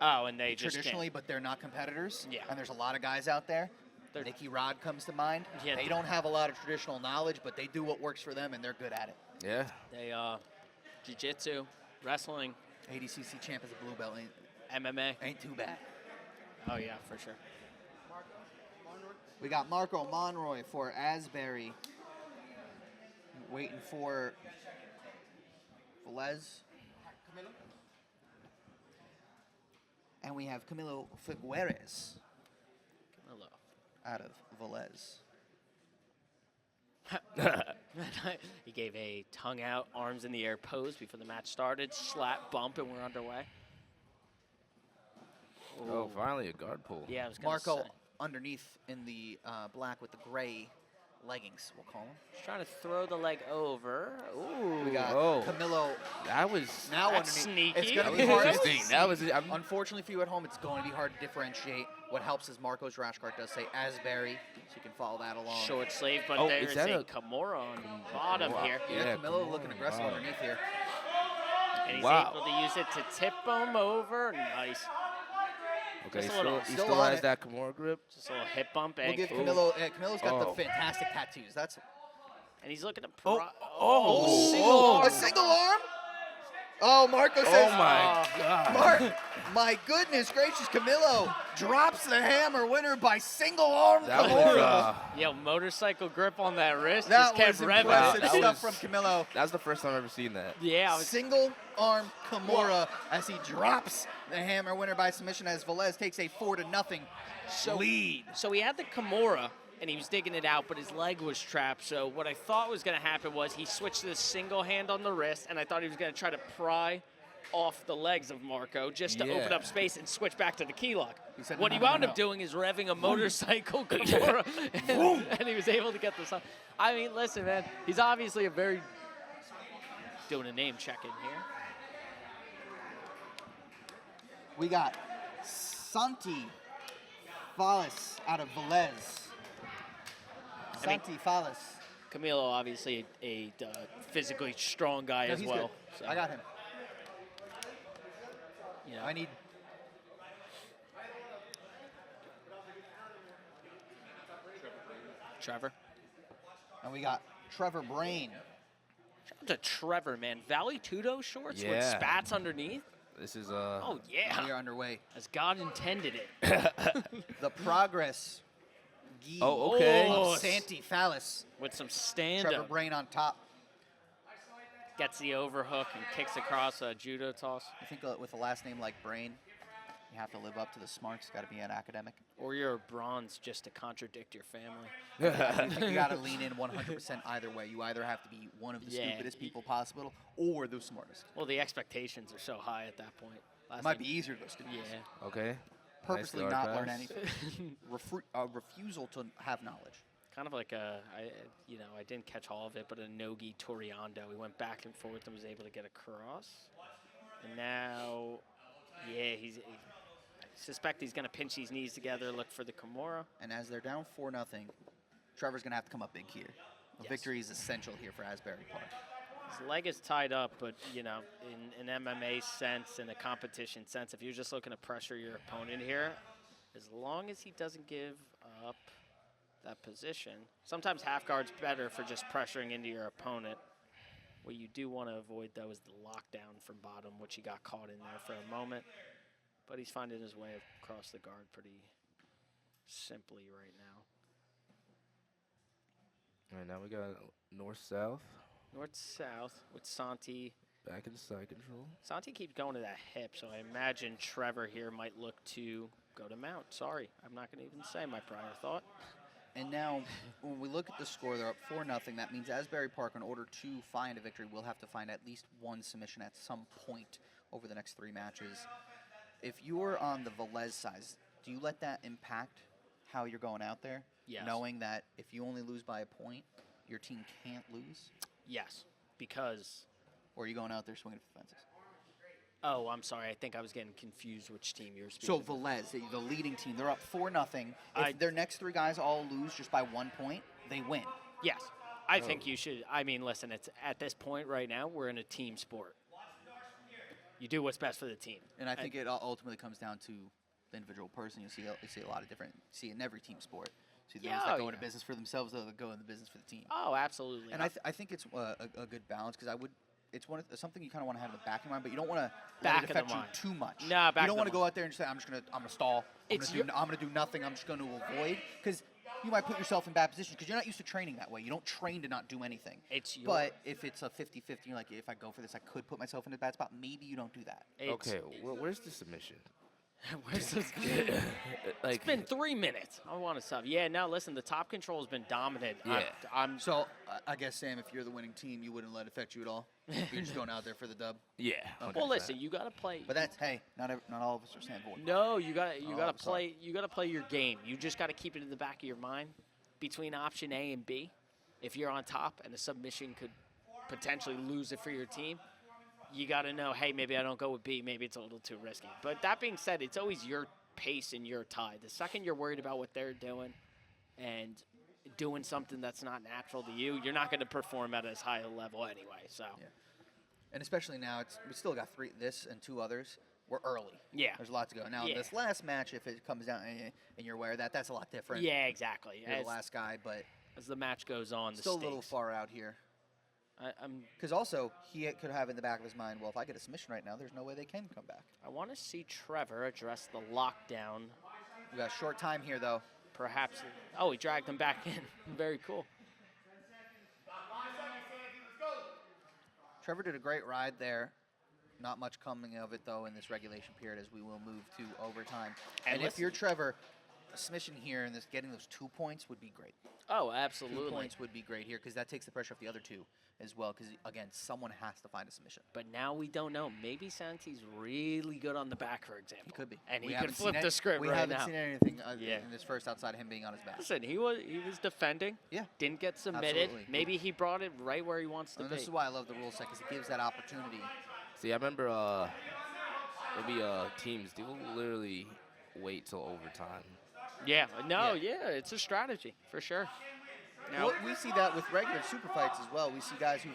Oh, and they just Traditionally, can't. but they're not competitors. Yeah. And there's a lot of guys out there. They're- Nicky Rod comes to mind. Yeah. They don't have a lot of traditional knowledge, but they do what works for them, and they're good at it. Yeah. They jiu-jitsu, wrestling, ADCC champ is a blue belt. MMA. Ain't too bad. Oh yeah, for sure. We got Marco Monroy for Asbury. Waiting for Velez. And we have Camilo Figueres Hello. out of Velez. He gave a tongue out, arms in the air pose before the match started. Slap, bump, and we're underway. Oh, finally a guard pull. Yeah, I was gonna Marco say. underneath in the black with the gray leggings, we'll call him. Just trying to throw the leg over. Ooh. We got Oh. Camilo That was. now That's underneath. It's sneaky. going That to was be hard. interesting. That was. Unfortunately for you at home, it's going to be hard to differentiate. What helps is Marco's rash guard does say Asbury, so you can follow that along. Short sleeve, but Oh, there's is that a a- Kimura on the bottom Wow. here. Yeah, Yeah, Camilo come looking on. aggressive Wow. underneath here. And he's Wow. able to use it to tip him over. Nice. Okay, Just a little- he still still on has it. that Kimura grip. Just a little hip bump. We'll And, give Camilo. Camilo's got the Oh. fantastic tattoos. That's and he's looking to Oh. single Oh. arm. a single arm. Oh, Marco says. Oh my God. Mark, my goodness gracious, Camilo drops the hammer winner by single arm. That was. Kimura. Yo, motorcycle grip on that wrist. That just kept was revving. impressive That stuff was- from Camilo. That's the first time I've ever seen that. Yeah, I was Single arm Kimura as he drops the hammer winner by submission as Velez takes a 4-0 lead. So he had the Kimura, and he was digging it out, but his leg was trapped. So what I thought was going to happen was he switched to the single hand on the wrist, and I thought he was going to try to pry off the legs of Marco just to open Yeah. up space and switch back to the key lock. said, What "No, he no, wound no, up no." doing is revving a motorcycle Kimura, and he was able to get this on. I mean, listen, man, he's obviously a very doing a name check in here. We got Santi Fallis out of Velez. I mean- Santi Fallis. Camilo, obviously a physically strong guy No, as he's well. good. So, I got him. you know, I need. Trevor. And we got Trevor Brain. Shout out to Trevor, man. Valley Tudo shorts with Yeah. spats underneath. This is Oh, We yeah. are underway. As God intended it. The progress. Gi Oh, okay. Oh, Of Santi Fallis. With some Trevor stand-up. Brain on top. Gets the overhook and kicks across a judo toss. I think with a last name like Brain, you have to live up to the smarts. Got to be an academic. Or you're a bronze just to contradict your family. I think you got to lean in 100% either way. You either have to be one of the Yeah. stupidest people possible or the smartest. Well, the expectations are so high at that point. It might be easier to go stupid. Yeah. Okay. Purposely Nice not guard learn pass. anything. Refusal to have knowledge. Kind of like I didn't catch all of it, but a Nogi Toriando. He went back and forth and was able to get across. And now, yeah, I suspect he's going to pinch these knees together, look for the Kimura. And as they're down 4-0, Trevor's going to have to come up big here. A Yes. victory is essential here for Asbury Park. His leg is tied up, but, in an MMA sense, in a competition sense, if you're just looking to pressure your opponent here, as long as he doesn't give up that position, sometimes half guard's better for just pressuring into your opponent. What you do want to avoid, though, is the lockdown from bottom, which he got caught in there for a moment. But he's finding his way across the guard pretty simply right now. All right, now we got north-south. North-south with Santi. Back in side control. Santi keeps going to that hip, so I imagine Trevor here might look to go to mount. Sorry, I'm not going to even say my prior thought. And now, when we look at the score, they're up 4-0. That means Asbury Park, in order to find a victory, will have to find at least one submission at some point over the next 3 matches. If you're on the Velez side, do you let that impact how you're going out there? Yes. Knowing that if you only lose by a point, your team can't lose? Yes, because... Or are you going out there swinging for fences? Oh, I'm sorry. I think I was getting confused which team you're speaking So about. Velez, the leading team, they're up 4-0. If their next 3 guys all lose just by 1 point, they win. Yes. I think you should. I mean, listen, it's at this point right now, we're in a team sport. You do what's best for the team. And I think it ultimately comes down to the individual person. You see a lot of different, see in every team sport. See those that go into business for themselves, those that go into business for the team. Oh, absolutely. And I think it's a good balance because it's something you kind of want to have in the back of your mind, but you don't want to Back let of it the affect you mind. too much. Nah, back you don't of want the to go out there and just say, I'm gonna stall. I'm gonna do nothing. I'm just going to avoid, because you might put yourself in bad positions because you're not used to training that way. You don't train to not do anything. But if it's a 50-50, you're like, if I go for this, I could put myself in a bad spot. Maybe you don't do that. Okay, where's the submission? Where's this? Like, It's been 3 minutes. I want to stop. Yeah, now listen, the top control has been dominant. Yeah. I'm So I guess, Sam, if you're the winning team, you wouldn't let it affect you at all. You're just going out there for the dub. yeah. well, listen, you got to play. But that's, hey, not all of us are Sam Boyd. No, you got Oh, to I'm sorry. play. You got to play your game. You just got to keep it in the back of your mind between option A and B. If you're on top and a submission could potentially lose it for your team, you got to know, hey, maybe I don't go with B. Maybe it's a little too risky. But that being said, it's always your pace and your tide. The second you're worried about what they're doing and doing something that's not natural to you, you're not going to perform at as high a level anyway. So. Yeah. And especially now, we still got this and 2 others. We're early. Yeah. There's a lot to go. Now, Yeah. this last match, if it comes down and you're aware of that, that's a lot different. Yeah, exactly. You're the last guy, but As the match goes on, still a the little stakes. far out here. I'm Because also, he could have in the back of his mind, well, if I get a submission right now, there's no way they can come back. I want to see Trevor address the lockdown. We got a short time here, though. Perhaps. Oh, he dragged him back in. Very cool. Trevor did a great ride there. Not much coming of it, though, in this regulation period as we will move to overtime. And And if listen- you're Trevor, a submission here and getting those 2 points would be great. Oh, 2 absolutely. points would be great here because that takes the pressure off the other 2 as well because, again, someone has to find a submission. But now we don't know. Maybe Santi's really good on the back, for example. He could be. And We he haven't could seen flip the script We right haven't now. seen anything Yeah. in this first outside of him being on his back. Listen, he was defending. Yeah. Didn't get submitted. Absolutely. Maybe he brought it right where he wants to And be. this is why I love the rule set because it gives that opportunity. See, I remember maybe teams, they will literally wait till overtime. Yeah. No, yeah, it's a strategy for sure. Now, Well, we see that with regular super fights as well. We see guys who've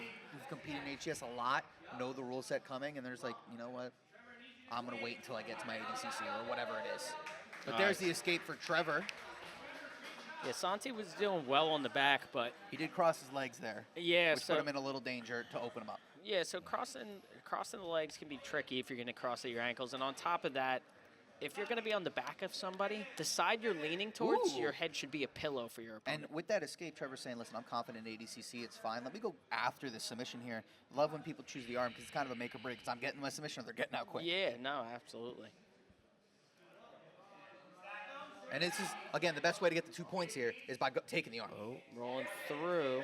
competed in HCS a lot, know the rule set coming, and there's like, you know what? I'm going to wait until I get to my ADCC or whatever it is. But there's the escape for Trevor. yeah, Santi was doing well on the back, but He did cross his legs there, yeah, which so put him in a little danger to open him up. Yeah, so crossing the legs can be tricky if you're going to cross at your ankles. And on top of that, if you're going to be on the back of somebody, the side you're leaning towards, Ooh. your head should be a pillow for your opponent. And with that escape, Trevor's saying, listen, I'm confident in ADCC. It's fine. Let me go after the submission here. Love when people choose the arm because it's kind of a make or break. Because I'm getting my submission or they're getting out quick. Yeah, no, absolutely. And this is, again, the best way to get the 2 points here is by taking the arm. Oh, Rolling through.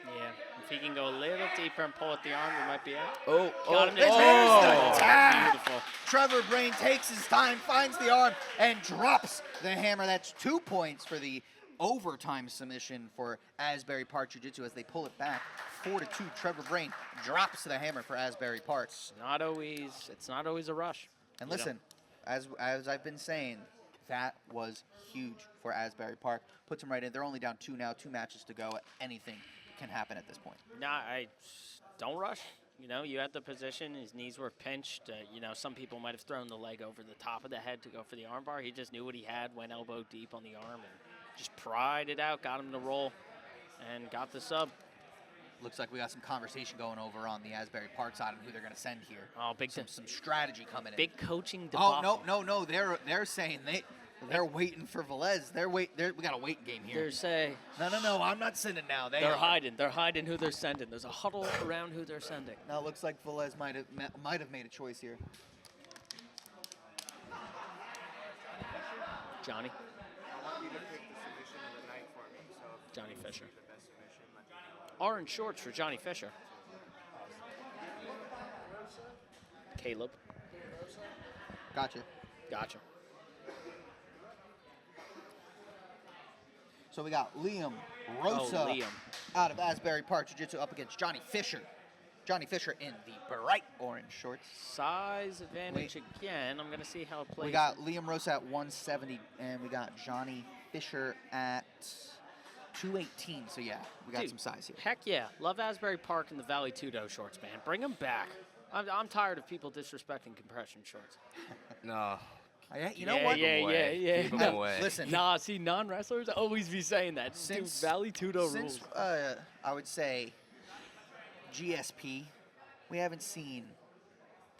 Yeah, if he can go a little deeper and pull at the arm, we might be out. Got him to There's the the tap. Beautiful. Trevor Brain takes his time, finds the arm, and drops the hammer. That's 2 points for the overtime submission for Asbury Park Jiu-Jitsu as they pull it back 4-2. Trevor Brain drops the hammer for Asbury Park. It's not always a rush. And you know? listen, as I've been saying, that was huge for Asbury Park. Puts them right in. They're only down 2 now, 2 matches to go. Anything can happen at this point. Nah, don't rush. You know, you had the position. His knees were pinched. You know, some people might have thrown the leg over the top of the head to go for the armbar. He just knew what he had, went elbow deep on the arm, and just pried it out, got him to roll, and got the sub. Looks like we got some conversation going over on the Asbury Park side on who they're going to send here. Oh, big some strategy coming in. Big coaching Oh debacle. no! They're saying they're waiting for Velez. We got a wait game here. They're saying No! I'm not sending now. they're hiding. They're hiding who they're sending. There's a huddle around who they're sending. Now it looks like Velez might have made a choice here. Johnny. I want you to pick the submission of the night for me. So if Johnny you Fisher. see the best submission, let me know. Orange shorts for Johnny Fisher. Caleb. Gotcha. So we got Liam Rosa Liam. out of Asbury Park Jiu-Jitsu up against Johnny Fisher. Johnny Fisher in the bright orange shorts. Size advantage again. I'm going to see how it plays. We got Liam Rosa at 170, and we got Johnny Fisher at 218. So yeah, we got Dude, some size here. Heck yeah. Love Asbury Park and the Valley Tudo shorts, man. Bring them back. I'm tired of people disrespecting compression shorts. no. You know what? Yeah. Keep 'em No, away. Listen, Nah, see, non-wrestlers always be saying that. Since- Dude, Valley Tudo since rules. I would say GSP, we haven't seen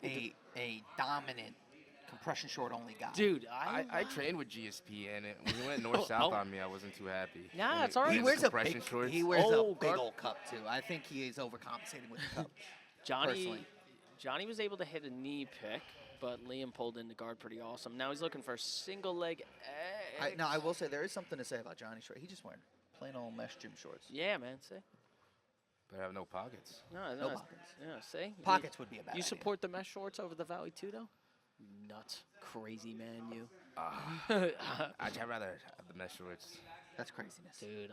a dominant compression short only guy. Dude, I trained with GSP, and when he went north-south Oh. on me, I wasn't too happy. Nah, When it's all right. He his wears a compression big, shorts. he wears Oh, a big guard- old cup too. I think he is overcompensating with the cup. Johnny personally. was able to hit a knee pick, but Liam pulled in the guard pretty awesome. Now he's looking for a single leg X. Now I will say there is something to say about Johnny Short. He just wearing plain old mesh gym shorts. Yeah, man, see? But I have no pockets. No, No pockets. Yeah, see? Pockets would be a bad You idea. support the mesh shorts over the Valley Tudo? Nuts. Crazy man, you. I'd rather have the mesh shorts. That's craziness. Dude,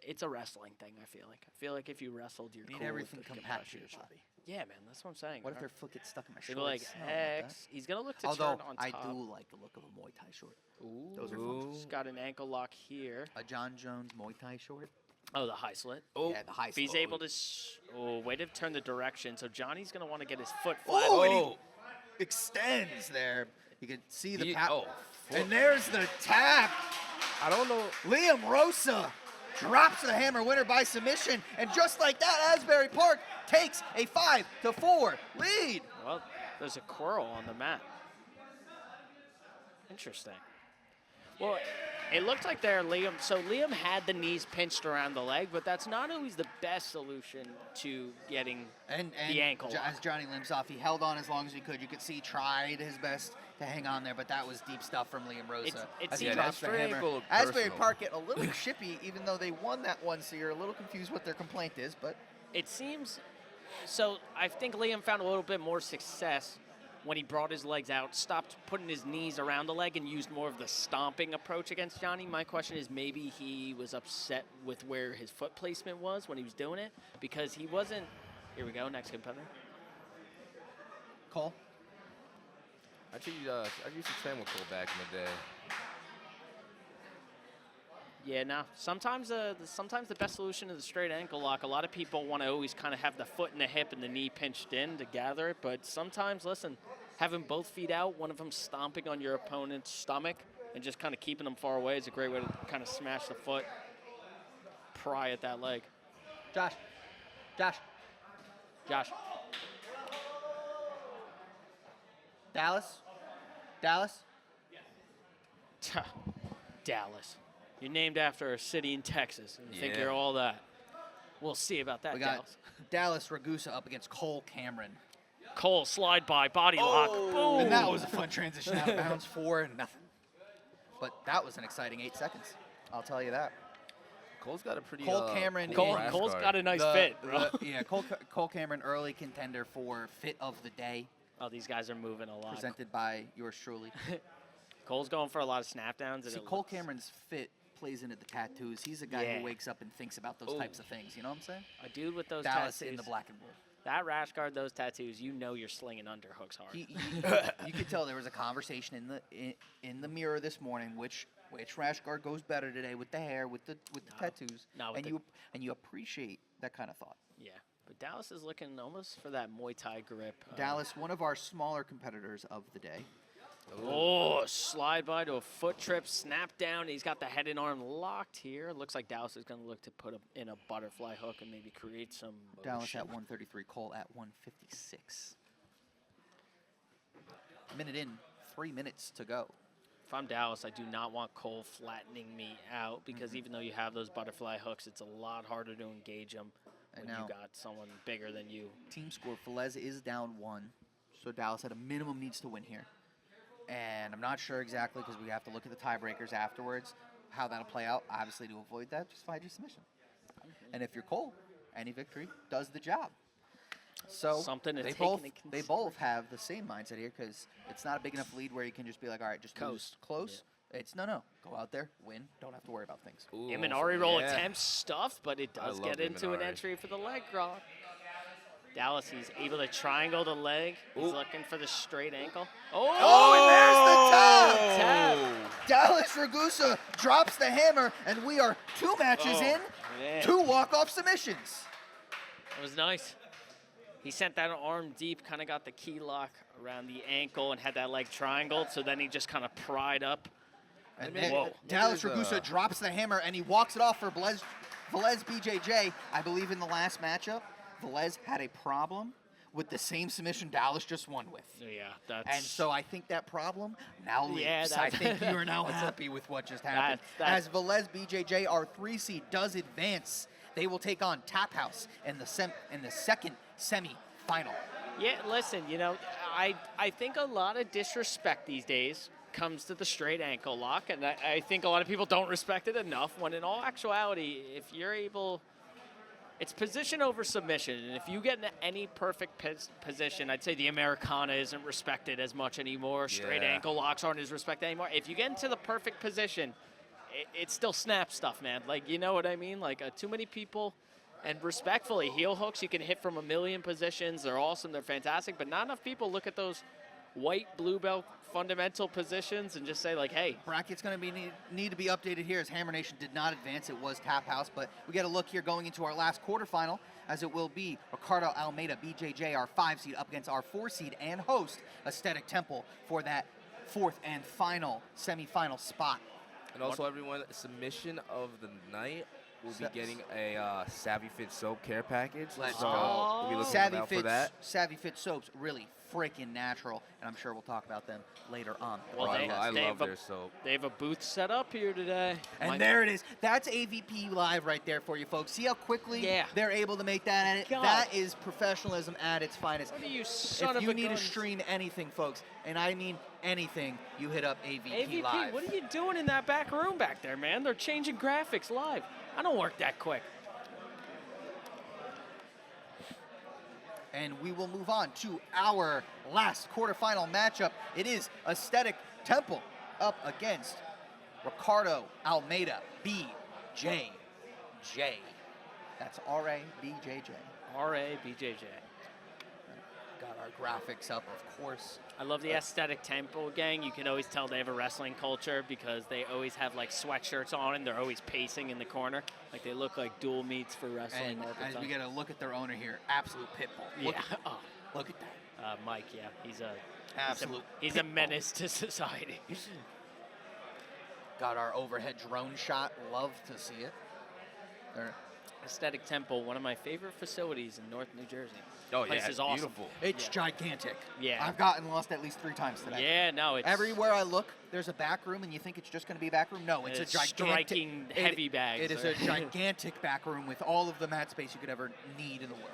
it's a wrestling thing, I feel like. I feel like if you wrestled, you're You need cool everything with the compact to compression your short. body. Yeah, man, that's what I'm saying. What if their foot gets stuck in my Single leg shorts? I don't like that. X. He's going to look to Although turn on I top. do like the look of a Muay Thai short. Ooh. Those are fun. He's got an ankle lock here. A John Jones Muay Thai short. Oh, the high slit. Oh, Yeah, the high If he's slope. able to, way to turn the direction. So Johnny's going to want to get his foot flat. Oh, and he extends there. You can see the He- power. oh, And there's the tap. I don't know. Liam Rosa drops the hammer winner by submission. And just like that, Asbury Park takes a 5-4 lead. Well, there's a quarrel on the mat. Interesting. Well, it looked like there, Liam. So Liam had the knees pinched around the leg, but that's not always the best solution to getting And the ankle. as Johnny limps off, he held on as long as he could. You could see he tried his best to hang on there, but that was deep stuff from Liam Rosa. it as he seems- drops Yeah, the that hammer. triangle looked Asbury personal. Park get a little chippy, even though they won that one, so you're a little confused what their complaint is, but It seems. So I think Liam found a little bit more success when he brought his legs out, stopped putting his knees around the leg, and used more of the stomping approach against Johnny. My question is maybe he was upset with where his foot placement was when he was doing it, because he wasn't. Here we go, next competitor. Cole? I used to train with Cole back in the day. Yeah, no. Sometimes the best solution is the straight ankle lock. A lot of people want to always kind of have the foot and the hip and the knee pinched in to gather it, but sometimes, listen, having both feet out, one of them stomping on your opponent's stomach and just kind of keeping them far away is a great way to kind of smash the foot. pry at that leg. Josh. Josh. Dallas. Dallas. You're named after a city in Texas. And you think Yeah. you're all that. We'll see about that, We got Dallas. Dallas Ragusa up against Cole Cameron. Cole, slide by, body lock. Boom. And that was a fun transition out of bounds for nothing. But that was an exciting 8 seconds. I'll tell you that. Cole's got a pretty Cole Cameron cool in- rash Cole's guard. got a nice fit, bro. Cole Cameron, early contender for fit of the day, Oh, these guys are moving a lot. presented by yours truly. Cole's going for a lot of snap downs. and See, it Cole looks- Cameron's fit plays into the tattoos. He's a guy Yeah. who wakes up and thinks about those Ooh. types of things. You know what I'm saying? A dude with those Dallas tattoos. in the black and blue. That rash guard, those tattoos, you know you're slinging underhooks hard. You could tell there was a conversation in the mirror this morning. Which rash guard goes better today, with the hair, with the tattoos? No, with and you appreciate that kind of thought. Yeah, but Dallas is looking almost for that Muay Thai grip. Dallas, one of our smaller competitors of the day. Oh, slide by to a foot trip, snap down. He's got the head and arm locked here. Looks like Dallas is going to look to put in a butterfly hook and maybe create some Dallas motion. at 133, Cole at 156. Minute in, 3 minutes to go. If I'm Dallas, I do not want Cole flattening me out because even though you have those butterfly hooks, it's a lot harder to engage them And when now- you got someone bigger than you. Team score, Velez is down 1, so Dallas at a minimum needs to win here. And I'm not sure exactly, because we have to look at the tiebreakers afterwards, how that'll play out. Obviously, to avoid that, just find your submission. And if you're Cole, any victory does the job. So Something to they take both into they both have the same mindset here, because it's not a big enough lead where you can just be like, all right, just Coast. close. It's no. Go out there, win. Don't have to worry about things. Ooh, Imanari roll yeah. attempts stuffed, but it does love get into an Imanari. entry for the leg drop. Dallas, he's able to triangle the leg. He's Ooh. looking for the straight ankle. Oh, and there's the tap! Tap. Dallas Ragusa drops the hammer, and we are 2 matches in, man. 2 walk-off submissions. That was nice. He sent that arm deep, kind of got the key lock around the ankle and had that leg triangled, so then he just kind of pried up. And Maybe- then maybe Dallas there's Ragusa a- drops the hammer, and he walks it off for Velez BJJ. I believe in the last matchup, Velez had a problem with the same submission Dallas just won with. Yeah, that's... And so I think that problem now leaves. Yeah, I that's- think you are now happy with what just happened. That's- As Velez BJJ, our 3 seed, does advance, they will take on Tap House in the second semi-final. Yeah, listen, you know, I think a lot of disrespect these days comes to the straight ankle lock, and I think a lot of people don't respect it enough, when in all actuality, if you're able... It's position over submission, and if you get into any perfect position, I'd say the Americana isn't respected as much anymore. Straight Yeah. ankle locks aren't as respected anymore. If you get into the perfect position, it's still snap stuff, man. Like, you know what I mean? Like, too many people, and respectfully, heel hooks you can hit from a million positions. They're awesome. They're fantastic. But not enough people look at those white, blue belt fundamental positions and just say, like, hey, Bracket's going to need to be updated here, as Hammer Nation did not advance. It was Tap House, but we get a look here going into our last quarterfinal, as it will be Ricardo Almeida, BJJ, our 5 seed, up against our 4 seed and host, Aesthetic Temple, for that 4th and final semifinal spot. And also, everyone, submission of the night will be getting a Savvy Fit soap care package. Let's so go. We'll be looking Savvy out for Fit, that. Savvy Fit soaps, really freaking natural, and I'm sure we'll talk about them later on. Well, Oh, they- I they love have a- their soap. they have a booth set up here today. And Mike- there it is. That's AVP Live right there for you folks. See how quickly Yeah. they're able to make that edit? God. That is professionalism at its finest. What are you, son If of you a need gun? to stream anything, folks, and I mean anything, you hit up AVP, AVP, Live. what are you doing in that back room back there, man? They're changing graphics live. I don't work that quick. And we will move on to our last quarterfinal matchup. It is Aesthetic Temple up against Ricardo Almeida, BJJ. That's RABJJ. RABJJ. Got our graphics up, of course. I love the Aesthetic Temple gang. You can always tell they have a wrestling culture because they always have like sweatshirts on and they're always pacing in the corner. Like they look like dual meets for wrestling And all the as time. we get a look at their owner here, absolute pitbull. Look Yeah. at, Oh, look at that. Mike, yeah. He's a Absolute he's a pitbull. menace to society. Got our overhead drone shot. Love to see it. They're- Aesthetic Temple, one of my favorite facilities in North New Jersey. Oh, Place yeah, is awesome. beautiful. It's gigantic. Yeah. I've gotten lost at least 3 times today. Yeah, no, it's Everywhere I look, there's a back room, and you think it's just going to be a back room. No, it's a gigantic. striking heavy bags. It is a gigantic back room with all of the mat space you could ever need in the world.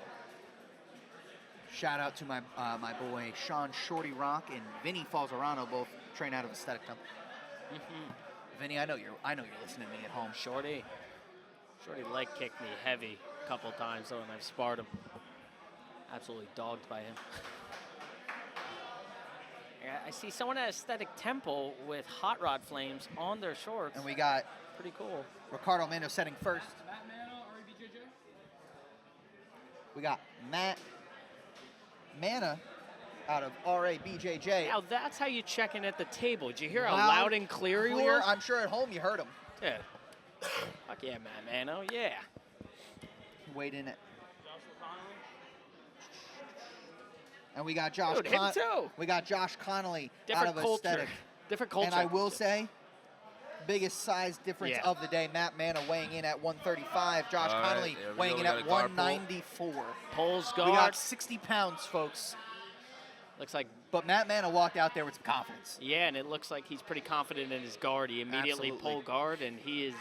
Shout out to my my boy Sean Shorty Rock and Vinny Falzerano, both train out of Aesthetic Temple. Vinny, I know you're listening to me at home. Shorty leg kicked me heavy a couple times though, and I've sparred him. Absolutely dogged by him. I see someone at Aesthetic Temple with hot rod flames on their shorts. And we got Pretty cool. Ricardo Mano setting first. We got Matt Mana out of RABJJ. Now that's how you check in at the table. Did you hear how Loud, loud and clear he was? I'm sure at home you heard him. Yeah. Fuck yeah, man, Mano. Yeah. Weighed in at. And we got Josh. Dude, him too. We got Josh Connolly Different out of culture. Aesthetic. Different culture. And I will say, biggest size difference Yeah. of the day. Matt Mana weighing in at 135. Josh All right, Connolly there we weighing go. in We got at a guard pull. 194. Pulls We guard. got 60 pounds, folks. Looks like, But Matt Mana walked out there with some confidence. yeah, and it looks like he's pretty confident in his guard. He immediately Absolutely. pulled guard, and he is,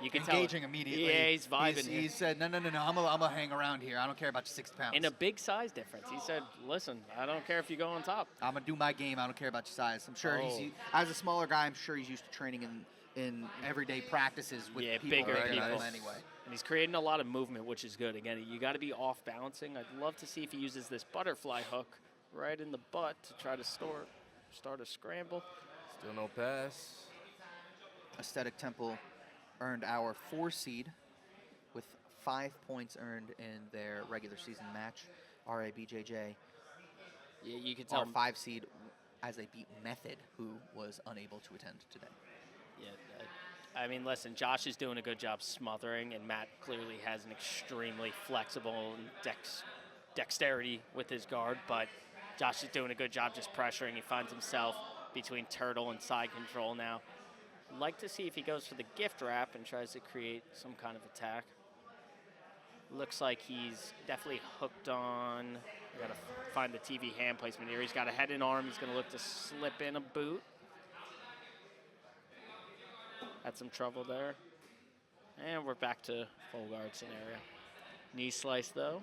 you can Engaging tell. immediately. Yeah, he's vibing. He said, no, I'm gonna hang around here. I don't care about your 60 pounds. In a big size difference. He said, listen, I don't care if you go on top. I'm gonna do my game. I don't care about your size. I'm sure Oh. as a smaller guy, I'm sure he's used to training in everyday practices with people bigger bigger than people. him anyway. And he's creating a lot of movement, which is good. Again, you got to be off balancing. I'd love to see if he uses this butterfly hook right in the butt to try to start a scramble. Still no pass. Aesthetic Temple earned our 4 seed with 5 points earned in their regular season match. RABJJ, Yeah, you can tell. our 5 seed, as they beat Method, who was unable to attend today. Yeah, I mean, listen, Josh is doing a good job smothering, and Matt clearly has an extremely flexible dexterity with his guard, but Josh is doing a good job just pressuring. He finds himself between turtle and side control now. I'd like to see if he goes for the gift wrap and tries to create some kind of attack. Looks like he's definitely hooked on. I gotta find the TV hand placement here. He's got a head and arm. He's gonna look to slip in a boot. Had some trouble there. And we're back to full guard scenario. Knee slice though.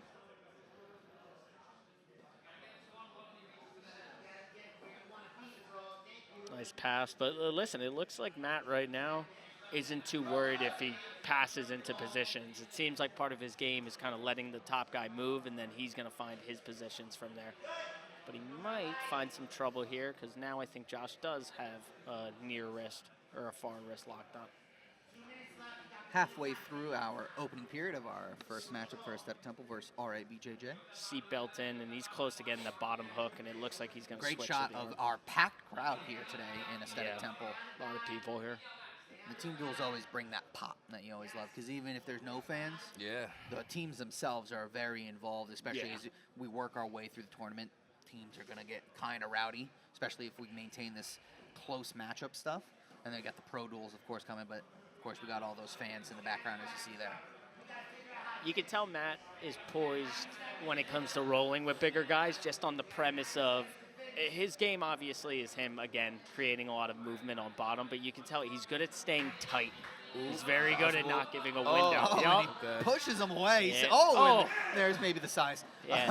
Nice pass, but listen, it looks like Matt right now isn't too worried if he passes into positions. It seems like part of his game is kind of letting the top guy move, and then he's going to find his positions from there. But he might find some trouble here, because now I think Josh does have a near wrist or a far wrist locked up. Halfway through our opening period of our first matchup for Aesthetic Temple versus RABJJ. Seatbelt in, and he's close to getting the bottom hook, and it looks like he's going to switch Great to shot the of end. our packed crowd here today in Aesthetic Yeah. Temple. A lot of people here. The team duels always bring that pop that you always love, because even if there's no fans, Yeah. the teams themselves are very involved, especially Yeah. as we work our way through the tournament. Teams are going to get kind of rowdy, especially if we maintain this close matchup stuff. And then we got the pro duels, of course, coming, but of course we got all those fans in the background, as you see there. You can tell Matt is poised when it comes to rolling with bigger guys, just on the premise of his game obviously is him, again, creating a lot of movement on bottom, but you can tell he's good at staying tight. He's very good at not giving a window. Oh, Yup. and he pushes him away. Yeah. And there's maybe the size. Yeah.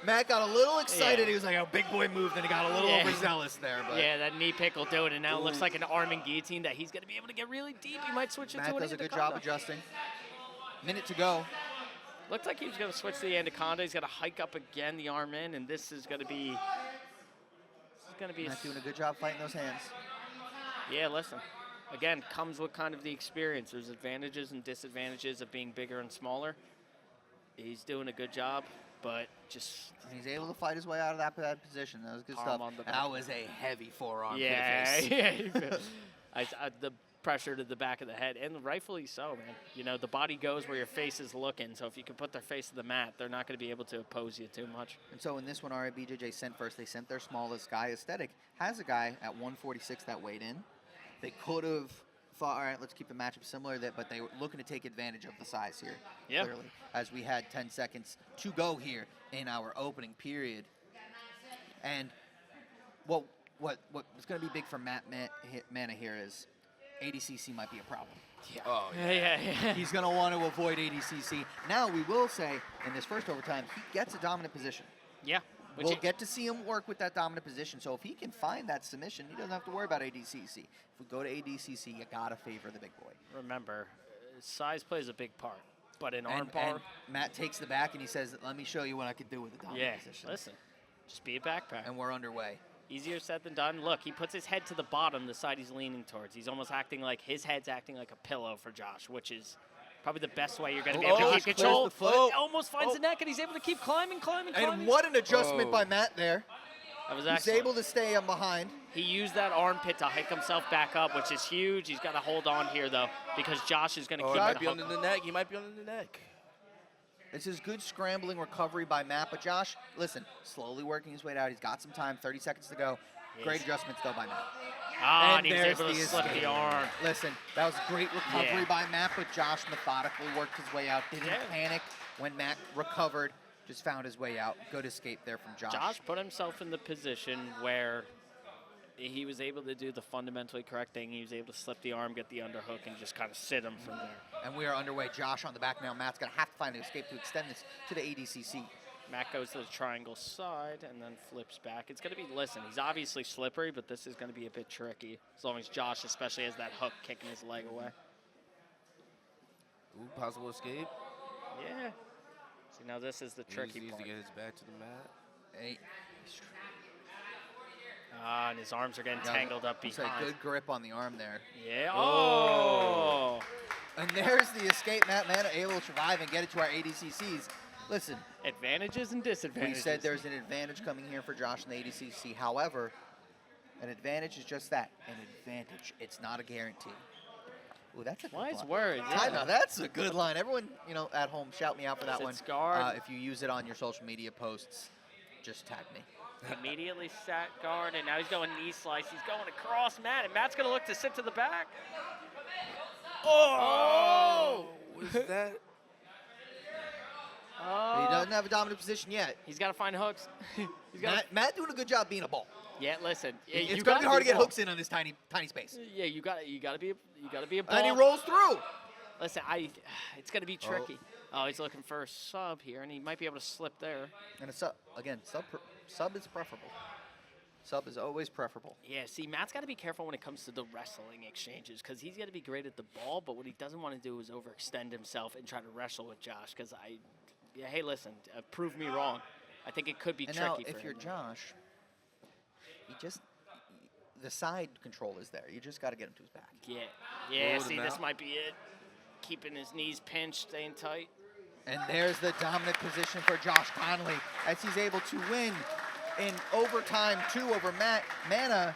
Matt got a little excited. Yeah. He was like, "Oh, big boy moved," and he got a little Yeah. overzealous there. But Yeah, that knee pick will do it, and now it looks like an arm and guillotine that he's going to be able to get really deep. He might switch it Matt to an does a good anaconda. job adjusting. Minute to go. Looked like he was going to switch to the anaconda. He's going to hike up again, the arm in, and this is going to be... Matt doing a good job fighting those hands. Yeah, listen. Again, comes with kind of the experience. There's advantages and disadvantages of being bigger and smaller. He's doing a good job, but just... And he's able to fight his way out of that position. That was good Arm stuff. on the That back. was a heavy forearm. Yeah, to the face. yeah. The pressure to the back of the head, and rightfully so, man. You know, the body goes where your face is looking, so if you can put their face to the mat, they're not going to be able to oppose you too much. And so in this one, RABJJ sent first. They sent their smallest guy. Aesthetic has a guy at 146 that weighed in. They could have thought, all right, let's keep the matchup similar, but they were looking to take advantage of the size here, Yeah. clearly, as we had 10 seconds to go here in our opening period. And what's going to be big for Matt Mana here is ADCC might be a problem. Oh, Yeah. He's going to want to avoid ADCC. Now, we will say, in this first overtime, he gets a dominant position. Yeah. Which We'll get to see him work with that dominant position. So if he can find that submission, he doesn't have to worry about ADCC. If we go to ADCC, you got to favor the big boy. remember, size plays a big part. But in And armbar, Matt takes the back and he says, let me show you what I could do with the dominant yeah, position. listen, just be a backpack. And we're underway. Easier said than done. Look, he puts his head to the bottom, the side he's leaning towards. He's almost acting like his head's acting like a pillow for Josh, which is probably the best way you're going to be able to Josh keep clears control. the foot. He almost finds the neck, and he's able to keep climbing. And what an adjustment by Matt there. That was He's excellent. able to stay on behind. He used that armpit to hike himself back up, which is huge. He's got to hold on here, though, because Josh is going to Oh, keep he it might be under the neck. He might be under the neck. This is good scrambling recovery by Matt. But Josh, listen, slowly working his way out. He's got some time, 30 seconds to go. Great Yes. adjustments, though, by Matt. and he was there's able to the slip escape. the arm. Listen, that was great recovery Yeah. by Matt, but Josh methodically worked his way out. Didn't Yeah. panic when Matt recovered. Just found his way out. Good escape there from Josh. Josh put himself in the position where he was able to do the fundamentally correct thing. He was able to slip the arm, get the underhook, and just kind of sit him from there. And we are underway. Josh on the back now. Matt's going to have to find an escape to extend this to the ADCC. Matt goes to the triangle side and then flips back. It's going to be, listen, he's obviously slippery, but this is going to be a bit tricky as long as Josh especially has that hook kicking his leg away. Ooh, possible escape. Yeah. See, now this is the tricky Needs to part. get his back to the mat. Hey, And his arms are getting yeah, tangled up looks like behind. good grip on the arm there. Yeah. Oh. And there's the escape. Matt Mana able to survive and get it to our ADCCs. Listen, Advantages and we disadvantages. said there's an advantage coming here for Josh in the ADCC. However, an advantage is just that, an advantage. It's not a guarantee. Ooh, that's a good Wise line. words. Time Yeah. out. That's a good line. Everyone, at home, shout me out for that Sits one. guard. If you use it on your social media posts, just tag me. Immediately sat guard, and now he's going knee slice. He's going across Matt, and Matt's going to look to sit to the back. Oh! What is that? But he doesn't have a dominant position yet. He's got to find hooks. He's got Matt doing a good job being a ball. Yeah, listen. It's you going to be hard to get ball. hooks in on this tiny space. Yeah, you got to be a ball. And he rolls through. Listen, it's going to be tricky. Oh, he's looking for a sub here, and he might be able to slip there. And a sub, again, sub is preferable. Sub is always preferable. Yeah, see, Matt's got to be careful when it comes to the wrestling exchanges because he's got to be great at the ball, but what he doesn't want to do is overextend himself and try to wrestle with Josh because hey, listen, prove me wrong. I think it could be And tricky now, for if him. you're Josh, the side control is there. You just got to get him to his back. Yeah, Roll the see, this mount. might be it. Keeping his knees pinched, staying tight. And there's the dominant position for Josh Connolly as he's able to win in overtime 2 over Matt Mana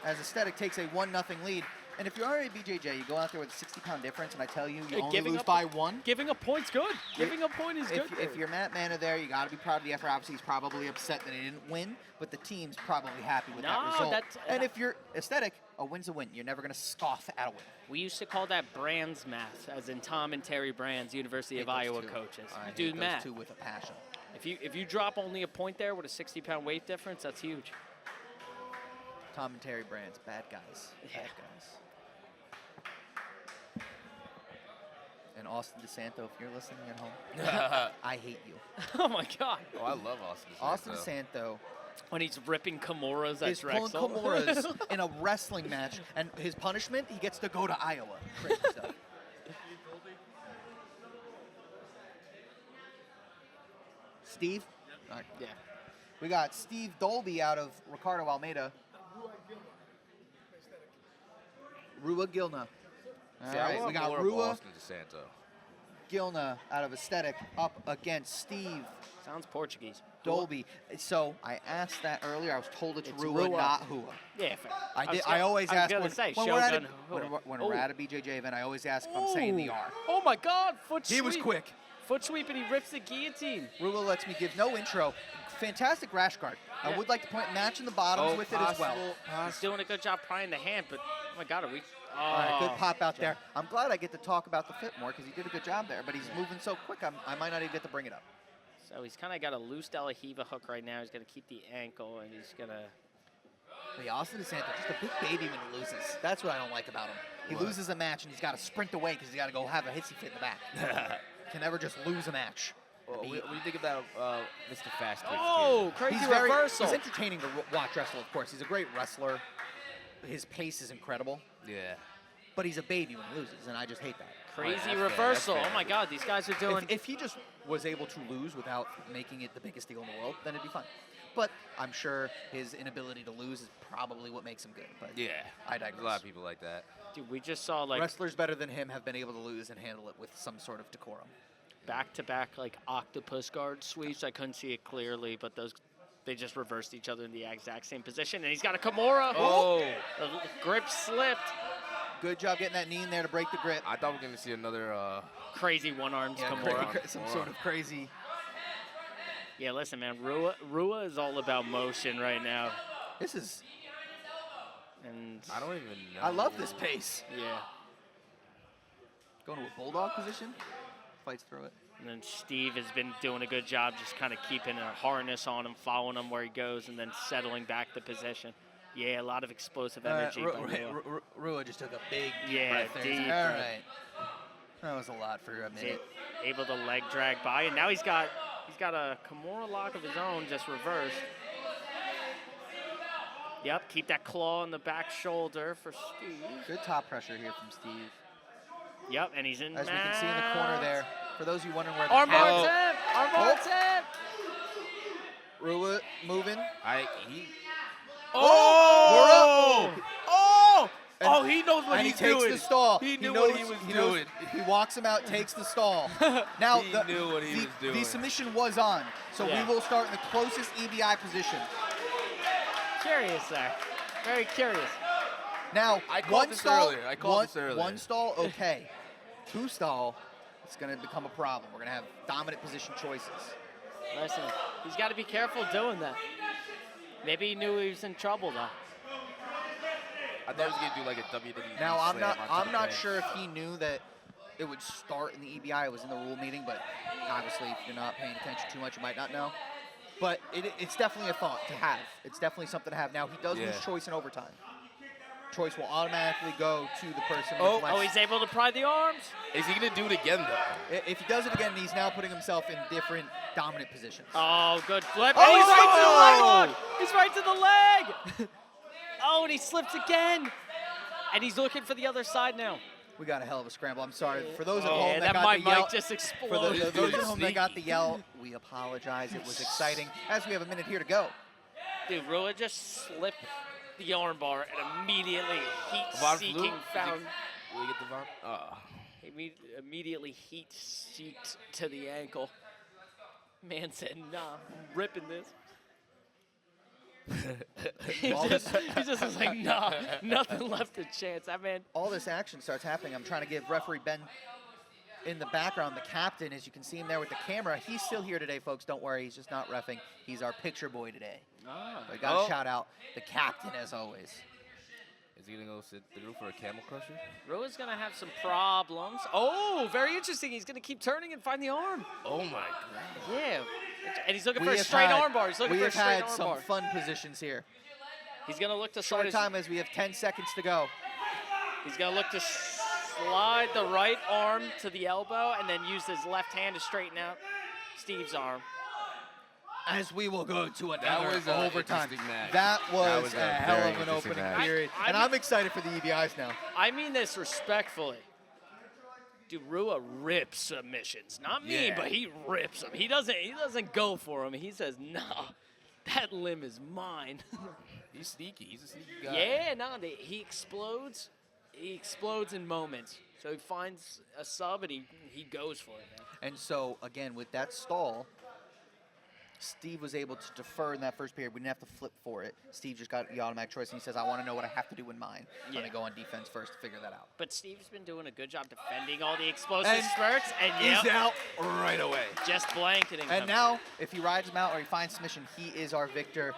as Aesthetic takes a 1-0 lead. And if you're already BJJ, you go out there with a 60-pound difference, and I tell you, you only giving lose up by 1. Giving a point's good. Giving a point is good. If you're Matt Mana there, you got to be proud of the effort. Obviously, he's probably upset that he didn't win, but the team's probably happy with that No, result. that's- And if you're Aesthetic, a win's a win. You're never going to scoff at a win. We used to call that Brands math, as in Tom and Terry Brands, University of Hate those Iowa two. coaches. I You do hate those math. two with a passion. If you drop only a point there with a 60-pound weight difference, that's huge. Tom and Terry Brands, bad guys. Yeah. Bad guys. And Austin DeSanto, if you're listening at home, I hate you. Oh my God! Oh, I love Austin. Austin DeSanto. DeSanto When he's ripping Kimuras at is pulling Drexel. Kimuras in a wrestling match, and his punishment, he gets to go to Iowa. Crazy stuff. Steve? All right. Yeah. We got Steve Dolby out of Ricardo Almeida. Rua Gilna. All See, I right, want we got more of Rua Austin DeSanto. Gilna out of Aesthetic up against Steve Sounds Portuguese. Dolby. So I asked that earlier. I was told it's It's Rua, Rua. not Hua. Yeah, fair. I always ask gonna when, say, when we're at a, Shogun when, Hua. we're- when we're Ooh. at a BJJ event. I always ask if I'm saying the Ooh. R. Oh my God! Foot He was sweep. quick. Foot sweep, and he rips the guillotine. Rua lets me give no intro. Fantastic rash guard. I Yeah. would like to point matching the bottoms with it as well. He's doing a good job prying the hand, but oh my God, are we? Oh, All right, good pop out there. I'm glad I get to talk about the fit more because he did a good job there, but he's moving so quick, I might not even get to bring it up. So he's kind of got a loose De La Riva hook right now. He's going to keep the ankle, and he's going to. But Austin DeSanto, just a big baby when he loses. That's what I don't like about him. He loses a match, and he's got to sprint away because he's got to go have a hitsy fit in the back. Can never just lose a match. Well, what do you think about Mr. Fast Twitch? Oh, crazy He's reversal. He's entertaining to watch wrestle, of course. He's a great wrestler. His pace is incredible, Yeah. but he's a baby when he loses, and I just hate that. Crazy that's fair, reversal. that's fair. Oh my God, these guys are doing. If he just was able to lose without making it the biggest deal in the world, then it'd be fun. But I'm sure his inability to lose is probably what makes him good. But Yeah. I There's digress. a lot of people like that. Dude, we just saw like Wrestlers better than him have been able to lose and handle it with some sort of decorum. back-to-back like octopus guard sweeps. I couldn't see it clearly, but they just reversed each other in the exact same position, and he's got a Kimura. Oh. The grip slipped. Good job getting that knee in there to break the grip. I thought we were going to see another. Crazy one-armed Yeah, Kimura. some sort of crazy. Yeah, listen, man. Rua is all about motion right now, This is. and I don't even know. I love this pace. yeah. Going to a bulldog position. Fights through it. And then Steve has been doing a good job just kind of keeping a harness on him, following him where he goes, and then settling back the position. Yeah, a lot of explosive energy. by Rua. Rua just took a big Yeah, breath there. deep All breath. right. That was a lot for a He's minute. able to leg drag by, and now he's got a Kimura lock of his own, just reversed. Yep, keep that claw on the back shoulder for Steve. Good top pressure here from Steve. Yep, and he's in. As we can see in the corner there. For those of you wondering where the Armbar camera- tip! Armbar tip! Rua moving. Oh! Oh! And- Oh, he knows what and he's he takes doing. the stall. He knew knows, what he was knows- doing. He walks him out, takes the stall. Now He the, knew what he the, was doing. the submission was on, so Yeah. we will start in the closest EBI position. Curious there. Very curious. Now I called one this stall, earlier. I called one, this earlier. one stall, okay. Two stall, it's going to become a problem. We're going to have dominant position choices. Listen, he's got to be careful doing that. Maybe he knew he was in trouble though. I thought he was going to do like a WWE Now I'm slam not onto the not bench. sure if he knew that it would start in the EBI. It was in the rule meeting, but obviously if you're not paying attention too much, you might not know. But it's definitely a thought to have. It's definitely something to have. Now he does lose Yeah. choice in overtime. Choice will automatically go to the person Oh, with less. Oh, he's able to pry the arms. Is he going to do it again, though? If he does it again, he's now putting himself in different dominant positions. Oh, good flip. Oh! And he's right to the leg hook. He's right to the leg. Oh, and he slips again. And he's looking for the other side now. We got a hell of a scramble. I'm sorry. For those at Yeah, home that that got mic the yell, might just for explode. those at home that got the yell, we apologize. It was exciting. As we have a minute here to go. Dude, Rua just slipped the armbar and immediately Von heat-seeking Flue? found. Will we get the Von? Oh. Immediately heat-seeked to the ankle. Man said, nah, I'm ripping this. he just was like, nah, nothing left to chance. That man, All this action starts happening. I'm trying to give referee Ben in the background, the captain, as you can see him there with the camera. He's still here today, folks. Don't worry. He's just not reffing. He's our picture boy today. So I got to Oh. shout out the captain, as always. Is he going to go sit through for a camel crusher? Rua's going to have some problems. Oh, very interesting. He's going to keep turning and find the arm. Oh, my God. Yeah. And he's looking We for a have straight had- armbar. He's looking we for a have straight had some armbar. fun positions here. He's going to look to Short slide time as we have 10 seconds to go. He's going to look to slide the right arm to the elbow and then use his left hand to straighten out Steve's arm. As we will go to That another was an overtime. interesting match. That was, was a a hell very of an interesting opening match. period. I And mean- I'm excited for the EBIs now. I mean this respectfully. Dude, Rua rips submissions. Not me, Yeah. but he rips them. He doesn't go for them. He says, nah, that limb is mine. He's sneaky. He's a sneaky guy. Yeah, no, he explodes. He explodes in moments. So he finds a sub and he goes for it, man. And so, again, with that stall, Steve was able to defer in that first period. We didn't have to flip for it. Steve just got the automatic choice, and he says, I want to know what I have to do in mine. I'm going Yeah. to go on defense first to figure that out. But Steve's been doing a good job defending all the explosive And spurts, and He's yep, out right away. just blanketing And them. now, if he rides him out or he finds submission, he is our victor.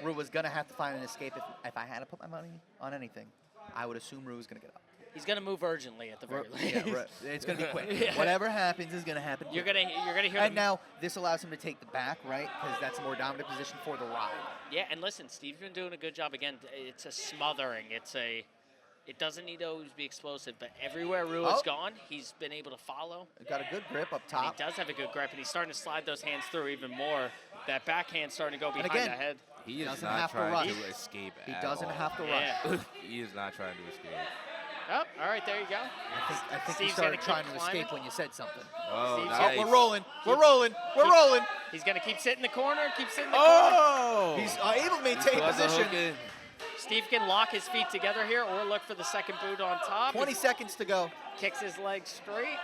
Rua's going to have to find an escape. If I had to put my money on anything, I would assume Rua's going to get up. He's gonna move urgently at the very least. Yeah, right. It's going to be quick. Yeah. Whatever happens is going to happen. You're quick. gonna hear And him. now this allows him to take the back, right? Because that's a more dominant position for the ride. Yeah, and listen, Steve's been doing a good job again. It's a smothering. It doesn't need to always be explosive, but everywhere Rua's Oh. gone, he's been able to follow. Got a good grip up And top. he does have a good grip, and he's starting to slide those hands through even more. That backhand's starting to go behind again, the head. He is Doesn't not have to trying rush. to escape He at doesn't all. have to rush. Yeah. He is not trying to escape. Oh, all right, there you go. I think you Steve's started gonna trying keep to climbing. escape when you said something. Oh, Steve's- nice. We're rolling. We're rolling. We're rolling. He's gonna keep sitting in the corner, keep sitting in the corner. Oh! He's able to maintain He was a position. hook in. Steve can lock his feet together here or look for the second boot on top. 20 seconds to go. Kicks his legs straight.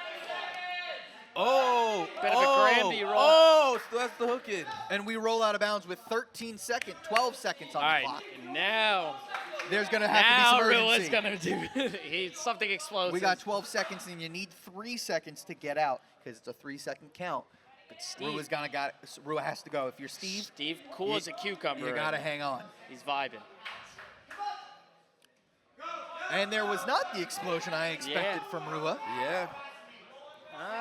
Oh! Bit of a Granby roll. Oh! So that's the hook in. And we roll out of bounds with 12 seconds on All the right, clock. now There's going to have to be some Rua's urgency. gonna do he's something explosive. We got 12 seconds, and you need 3 seconds to get out because it's a 3-second count. but Steve, Rua has to go. If you're Steve, Steve cool you- as a cucumber. you got to hang on. He's vibing. And there was not the explosion I expected from Rua. Yeah.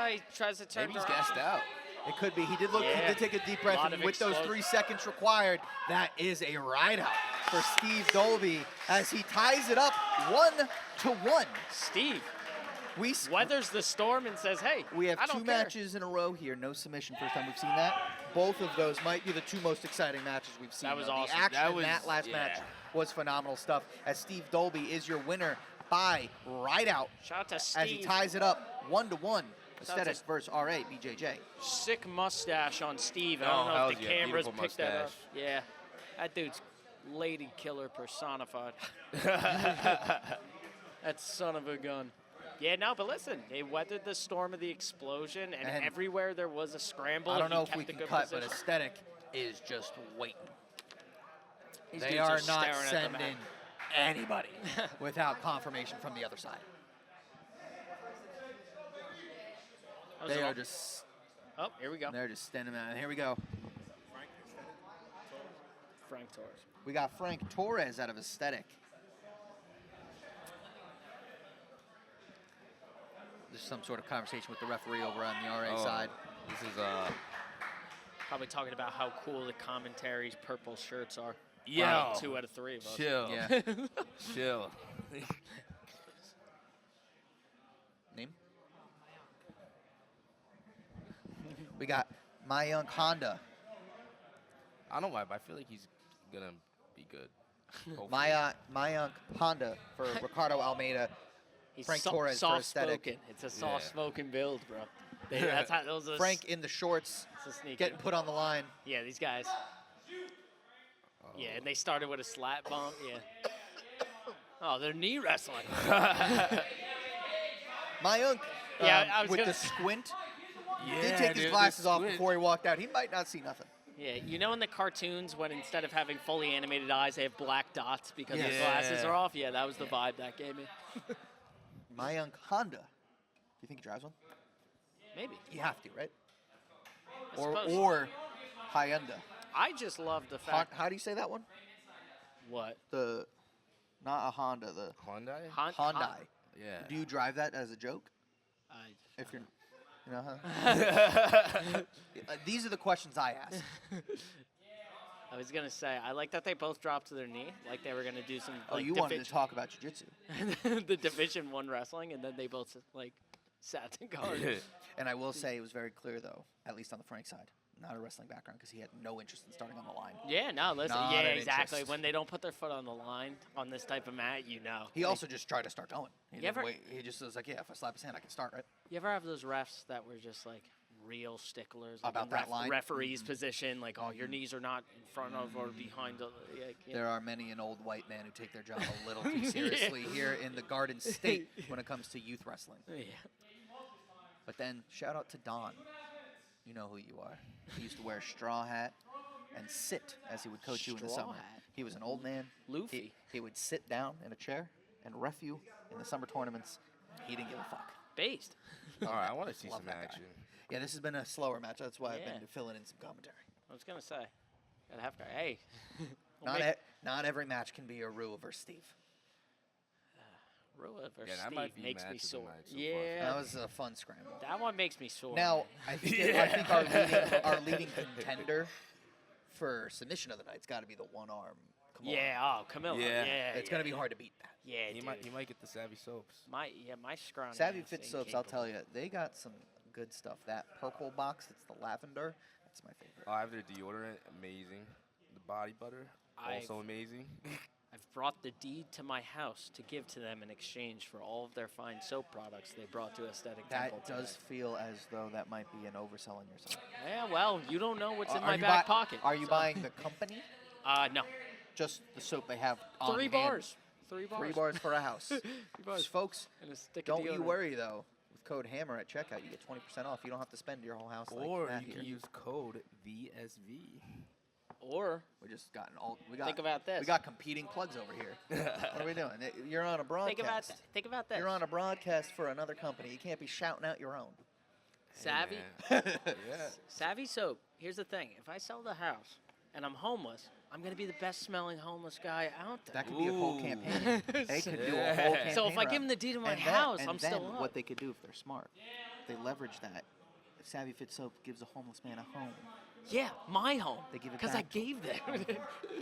He tries to turn Maybe he's around. gassed out. It could be. He did look. He Yeah. did take a deep breath, Lot and of with those explosion. 3 seconds required, that is a ride out for Steve Dolby as he ties it up 1-1. Steve We s- weathers the storm and says, "Hey, we have I don't 2 care." matches in a row here, no submission. First time we've seen that. Both of those might be the 2 most exciting matches we've seen. That was though. awesome. The action That in was- that last yeah. match was phenomenal stuff. As Steve Dolby is your winner by ride out Shout out to as he Steve. ties it up 1-1. Shout out to- Aesthetic versus RA BJJ. Sick mustache on Steve. I Oh, don't know hells if the yeah, cameras beautiful picked that up. mustache. Yeah, that dude's lady killer personified. That son of a gun. Yeah, no, but listen, they weathered the storm of the explosion, and, And everywhere there was a scramble, I don't he know if kept we a can good cut, but position. Aesthetic is just waiting. These They dudes are just not staring at the map. sending anybody without confirmation from the other side. That was They all- are just Oh, here we go. they're just standing out. And here we go. Frank Torres. We got Frank Torres out of Aesthetic. There's some sort of conversation with the referee over on the RA Oh, side. This is Probably talking about how cool the commentary's purple shirts are. Yeah. Probably 2 out of 3 of us. chill. Yeah. Chill. Name? We got Mayank Honda. I don't know why, but I feel like he's gonna be good. Hopefully. Mayank Honda for Ricardo Almeida. He's Frank Torres for soft aesthetic. spoken. It's a soft spoken build, bro. That's how those are. Frank in the shorts, It's a sneaky. getting put on the line. Yeah, these guys. Yeah, and they started with a slap bump. Yeah. Oh, they're knee wrestling. Mayank, Yeah, I was with gonna the say- squint, Yeah, did take his dude, glasses the off squint. before he walked out. He might not see nothing. Yeah, you know in the cartoons when instead of having fully animated eyes, they have black dots because Yes. their glasses Yeah. are off? Yeah, that was the vibe that gave me. Mayank Honda. Do you think he drives one? Maybe. You have to, right? I suppose. Or Hyundai. I just love the Hon- fact. how do you say that one? What? The, not a Honda, the Hyundai? Hyundai. Yeah. Do you drive that as a joke? I- If you're, you know, huh? These are the questions I ask. I was gonna say I like that they both dropped to their knee, like they were gonna do some. Oh, like, you wanted to talk about jiu-jitsu. the Division 1 wrestling, and then they both like sat to guard. And I will say it was very clear, though, at least on the Frank side, not a wrestling background, because he had no interest in starting on the line. Yeah, no, listen, Not yeah, an exactly. interest. When they don't put their foot on the line on this type of mat, you know. He also just tried to start going. He You didn't ever- wait. He just was like, yeah, if I slap his hand, I can start, right? You ever have those refs that were just like real sticklers like About in that line? referee's position, like, oh, your knees are not in front of or behind. Like, you There are many an old white man who take their job a little too seriously here in the Garden State when it comes to youth wrestling. know. Yeah. But then, shout out to Don. You know who you are. He used to wear a straw hat and sit as he would coach you in the Straw summer. hat? He was an old man. Luffy. He would sit down in a chair and ref you in the summer tournaments. He didn't give a fuck. Based. All right, I want to see Love some that guy. action. Yeah, this has been a slower match. That's why I've Yeah. been filling in some commentary. I was gonna say. Gotta have hey. we'll Not, make not every match can be a Rua versus Steve. Rua versus Yeah, that Steve might be makes me match of the sore. night so far. Yeah. That was a fun scramble. That one makes me sore. Now, man. I think our leading contender for submission of the night's got to be the one arm. Yeah, oh, Camilla. Yeah. Yeah. It's going to be hard to beat that. Yeah, He dude. might get the savvy soaps. My scrawny. Savvy ass Fit ain't Soaps, I'll capable. tell you, they got some good stuff. That purple box, it's the lavender. That's my favorite. I have their deodorant, amazing. The body butter, also amazing. I've brought the deed to my house to give to them in exchange for all of their fine soap products they brought to Aesthetic Temple That does today. feel as though that might be an overselling yourself. Yeah, well, you don't know what's in Are my you back pocket. Are you so- buying the company? No. Just the soap they have on 3 hand? bars. 3 bars. 3 bars for a house. 3 bars. Folks, And a stick of don't you deodorant. worry though. With code HAMMER at checkout, you get 20% off. You don't have to spend your whole house like Or that you here. can use code VSV. Or We just got an alt. We got. think about this. We got competing plugs over here. What are we doing? You're on a broadcast. think about this. You're on a broadcast for another company. You can't be shouting out your own. Savvy. Hey, man. Yeah. Savvy soap. Here's the thing. If I sell the house and I'm homeless, I'm going to be the best smelling homeless guy out there. That could be a whole Ooh. campaign. They could do a Yeah. whole campaign. So if I give around them the deed of my and house, then, I'm still then up. what they could do if they're smart, they leverage that. If Savvy Fit Soap gives a homeless man a home, Yeah, my home. They give it Because I back to gave them.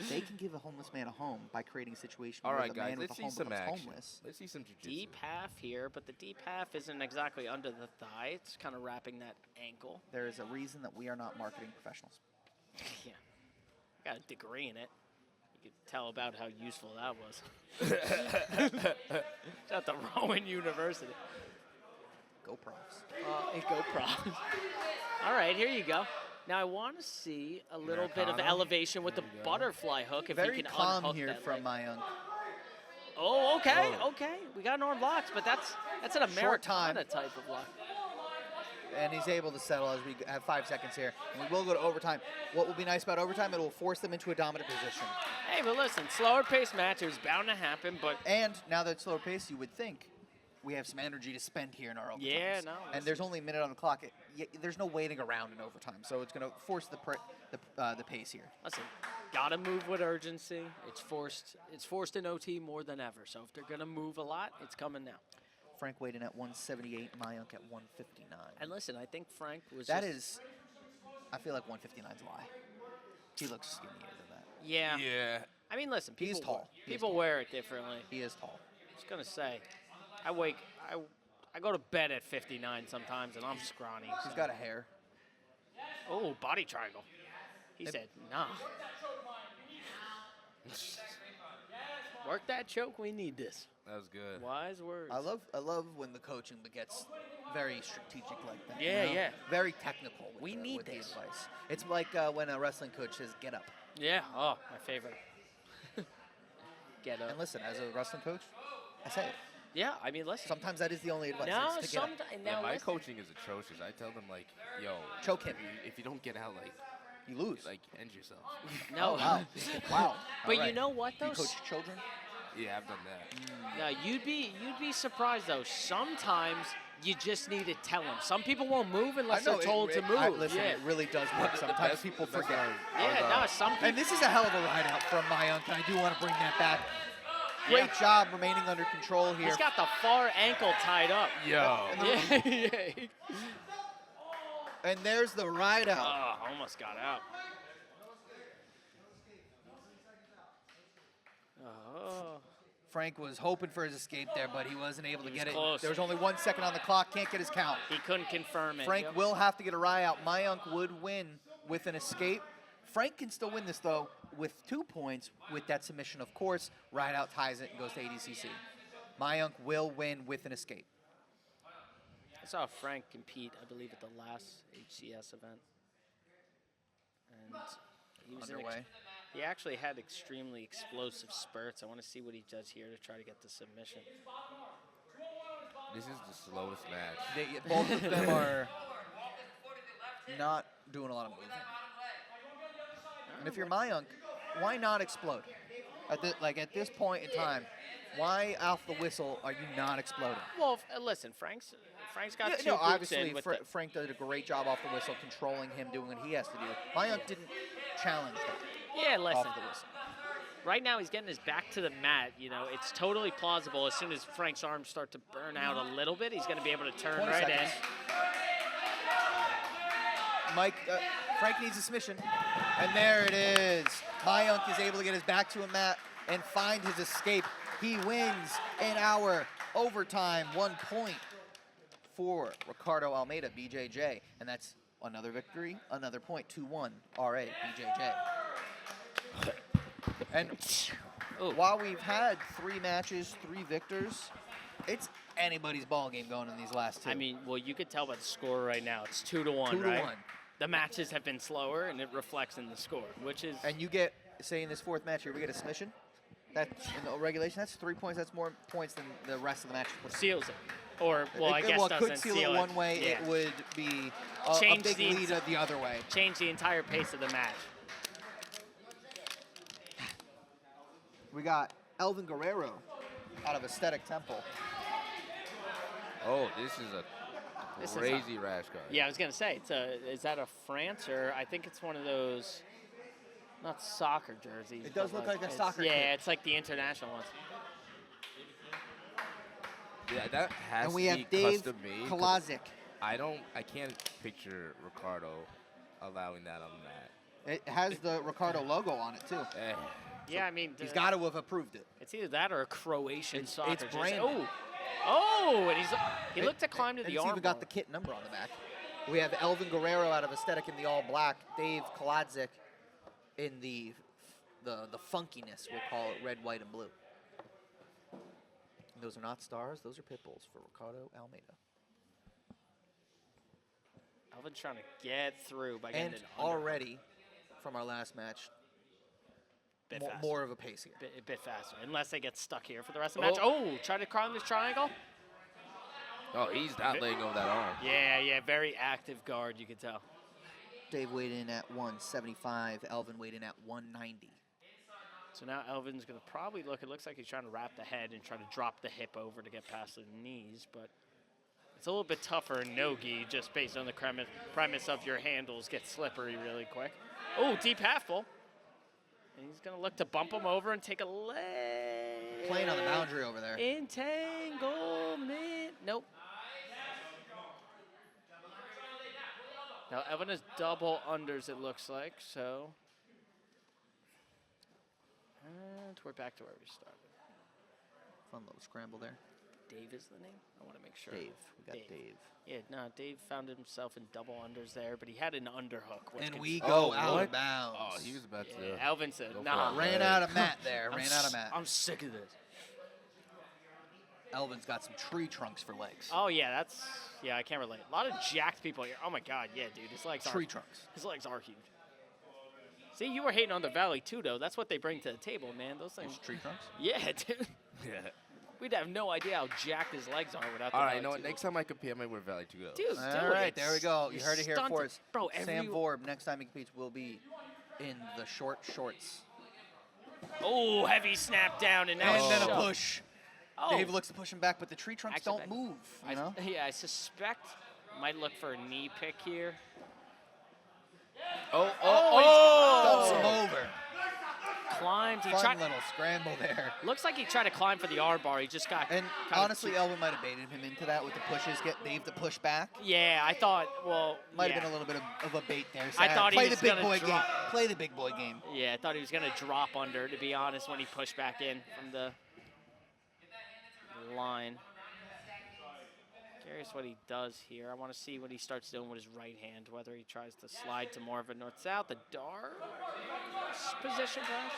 they can give a homeless man a home by creating a situation All where right, the guys, man with let's a home see some becomes action. homeless. Let's see some jiu-jitsu. Deep half here, but the deep half isn't exactly under the thigh. It's kind of wrapping that ankle. There is a reason that we are not marketing professionals. Yeah. I got a degree in it. You could tell about how useful that was. It's at the Rowan University. Go profs. Go pro. All right, here you go. Now I want to see a little bit of Americana. elevation with the There you go. butterfly hook. If Very you can calm unhook here that from leg. my young. Oh, okay, Oh. okay. We got Norm locks, but that's an Short time. Americana type of lock. And he's able to settle as we have 5 seconds here. And we will go to overtime. What will be nice about overtime, it will force them into a dominant position. Hey, but listen, slower pace match. It was bound to happen, but And now that it's slower pace, you would think we have some energy to spend here in our overtime. Yeah, no, And there's only a minute on the clock. There's no waiting around in overtime, so it's going to force the pace here. listen, gotta move with urgency. It's forced in OT more than ever. So if they're gonna move a lot, it's coming now. Frank weighed in at 178, Mayunk at 159. And listen, I think Frank was. That just, is, I feel like 159 is a lie. He looks skinnier than that. Yeah. Yeah. I mean, listen, He is people tall. He is people tall. wear it differently. He is tall. I was gonna say, I go to bed at 59 sometimes, and I'm scrawny. He's so- got a hair. Oh, body triangle. He Yep. said, nah. Work that choke. We need this. That was good. Wise words. I love when the coaching gets very strategic like that. Yeah, yeah. Very technical. With We the, need with this. the advice. It's like when a wrestling coach says, "Get up." Yeah. Oh, my favorite. Get up. And listen, as a wrestling coach, I say it. Yeah. I mean, listen. Sometimes that is the only advice. No, is to get up. sometimes. Yeah, Now, my listen. coaching is atrocious. I tell them like, yo, Choke him. if you don't get out, like, You lose. end yourself. No. Oh, wow. Wow. But All you right. know what, though? You coach children? Yeah, I've done that. No, you'd be surprised though. Sometimes you just need to tell them. Some people won't move unless they're told to move. Listen, yeah. it really does work. Sometimes people That's forget. Yeah, no, some people. And this is a hell of a ride out from Mayunk, and I do want to bring that back. Great Yeah. job remaining under control here. He's got the far ankle tied up. Yo. Yeah, yeah. And there's the ride out. Oh, almost got out. Oh. Frank was hoping for his escape there, but he wasn't able to He get was it. close. There was only 1 second on the clock. Can't get his count. He couldn't confirm it. Frank Yep. will have to get a ride out. Mayunk would win with an escape. Frank can still win this, though, with 2 points with that submission, of course. Ride out ties it and goes to ADCC. Mayunk will win with an escape. I saw Frank compete, I believe, at the last HCS event. And he was Underway. he actually had extremely explosive spurts. I want to see what he does here to try to get the submission. This is the slowest match. Both of them are. not doing a lot of moving. And if you're Mayank, why not explode? At this point in time, why off the whistle are you not exploding? Well, listen, Frank's got two boots obviously in with Frank did a great job off the whistle, controlling him, doing what he has to do. Mayank didn't challenge that Yeah, listen. off the whistle. Right now, he's getting his back to the mat. You know, it's totally plausible. As soon as Frank's arms start to burn out a little bit, he's going to be able to turn 20 right seconds. Frank needs a submission. And there it is. Mayank is able to get his back to a mat and find his escape. He wins in our overtime. 1 point for Ricardo Almeida, BJJ. And that's another victory, another point. 2-1, RA, BJJ. And while we've had 3 matches, 3 victors, it's anybody's ball game going in these last 2. I mean, well, you could tell by the score right now. It's 2-1, 2-1. right? The matches have been slower, and it reflects in the score, which is... And you get, say in this 4th match here, we get a submission. That's in the regulation. That's 3 points. That's more points than the rest of the match. seals it. Or, well, I guess well, doesn't could seal seal it one way. Yeah. It would be a Change big the lead the other way. Change the entire pace of the match. We got Elvin Guerrero out of Aesthetic Temple. Oh, this is a This is crazy rash guard. Yeah, I was going to say, is that a France, or I think it's one of those, not soccer jerseys. It does but look like a it's- soccer Yeah, kit. it's like the international ones. Yeah, that has And we to have be Dave custom made. 'cause Kalazic. I can't picture Ricardo allowing that on the mat. It has the Ricardo logo on it, too. Eh. Yeah, I mean, He's got to have approved it. it's either that or a Croatian soccer it's jersey. branded. Oh, and he looked to climb to And the it's arm. even got the kit number on the back. We have Elvin Guerrero out of Aesthetic in the all black. Dave Kalazic in the funkiness, we'll call it red, white, and blue. Those are not stars. Those are pit bulls for Ricardo Almeida. Alvin's trying to get through by getting And it under. already, from our last match, Bit faster. more of a pace here. A bit faster, unless they get stuck here for the rest of the match. Oh, try to climb this triangle. Oh, he's not letting go of that arm. Yeah, very active guard, you could tell. Dave weighed in at 175. Elvin weighed in at 190. So now Elvin's going to probably look. It looks like he's trying to wrap the head and try to drop the hip over to get past the knees, but it's a little bit tougher in no-gi just based on the premise of your handles get slippery really quick. Oh, deep half full. And he's going to look to bump him over and take a leg. Playing on the boundary over there. Entanglement. Nope. Now, Elvin is double unders, it looks like, so. And we're back to where we started. Fun little scramble there. Dave is the name? I want to make sure. Dave. We got Dave. Yeah, no, Dave found himself in double unders there, but he had an underhook. which And could- we go Oh, out what? of bounds. Oh, he was about to. Yeah, Alvin said, Go for nah. it. Ran out of mat there. I'm Ran out of mat. I'm sick of this. Elvin's got some tree trunks for legs. Oh, yeah, I can't relate. A lot of jacked people here. Oh, my God, yeah, dude, his legs Tree are. trunks. His legs are huge. See, you were hating on the Valley, too, though. That's what they bring to the table, man. Those things. Tree trunks? Yeah, dude. Yeah. We'd have no idea how jacked his legs are without the All right, Valley you know what? 2. Next time I compete, I might wear Valley 2 go. Dude, All right, there we go. You You're heard it here stunted. first. Bro, Sam Vorb, next time he competes, will be in the short shorts. Oh, heavy snap down, and now And then a shove. push. Oh. Dave looks to push him back, but the tree trunks Actually, don't move, you know? Yeah, I suspect might look for a knee pick here. Dumps him over. Climbed. He Fun tried. little scramble there. Looks like he tried to climb for the arm bar. He just got. And kinda honestly, Elvin might have baited him into that with the pushes, get Dave to push back. Yeah, I thought. Well, Might yeah. have been a little bit of a bait there. I thought he play was the big gonna boy game. drop. Play the big boy game. Yeah, I thought he was gonna drop under. To be honest, when he pushed back in from the line. Curious what he does here. I want to see what he starts doing with his right hand. Whether he tries to slide to more of a north-south, a Darce position, perhaps.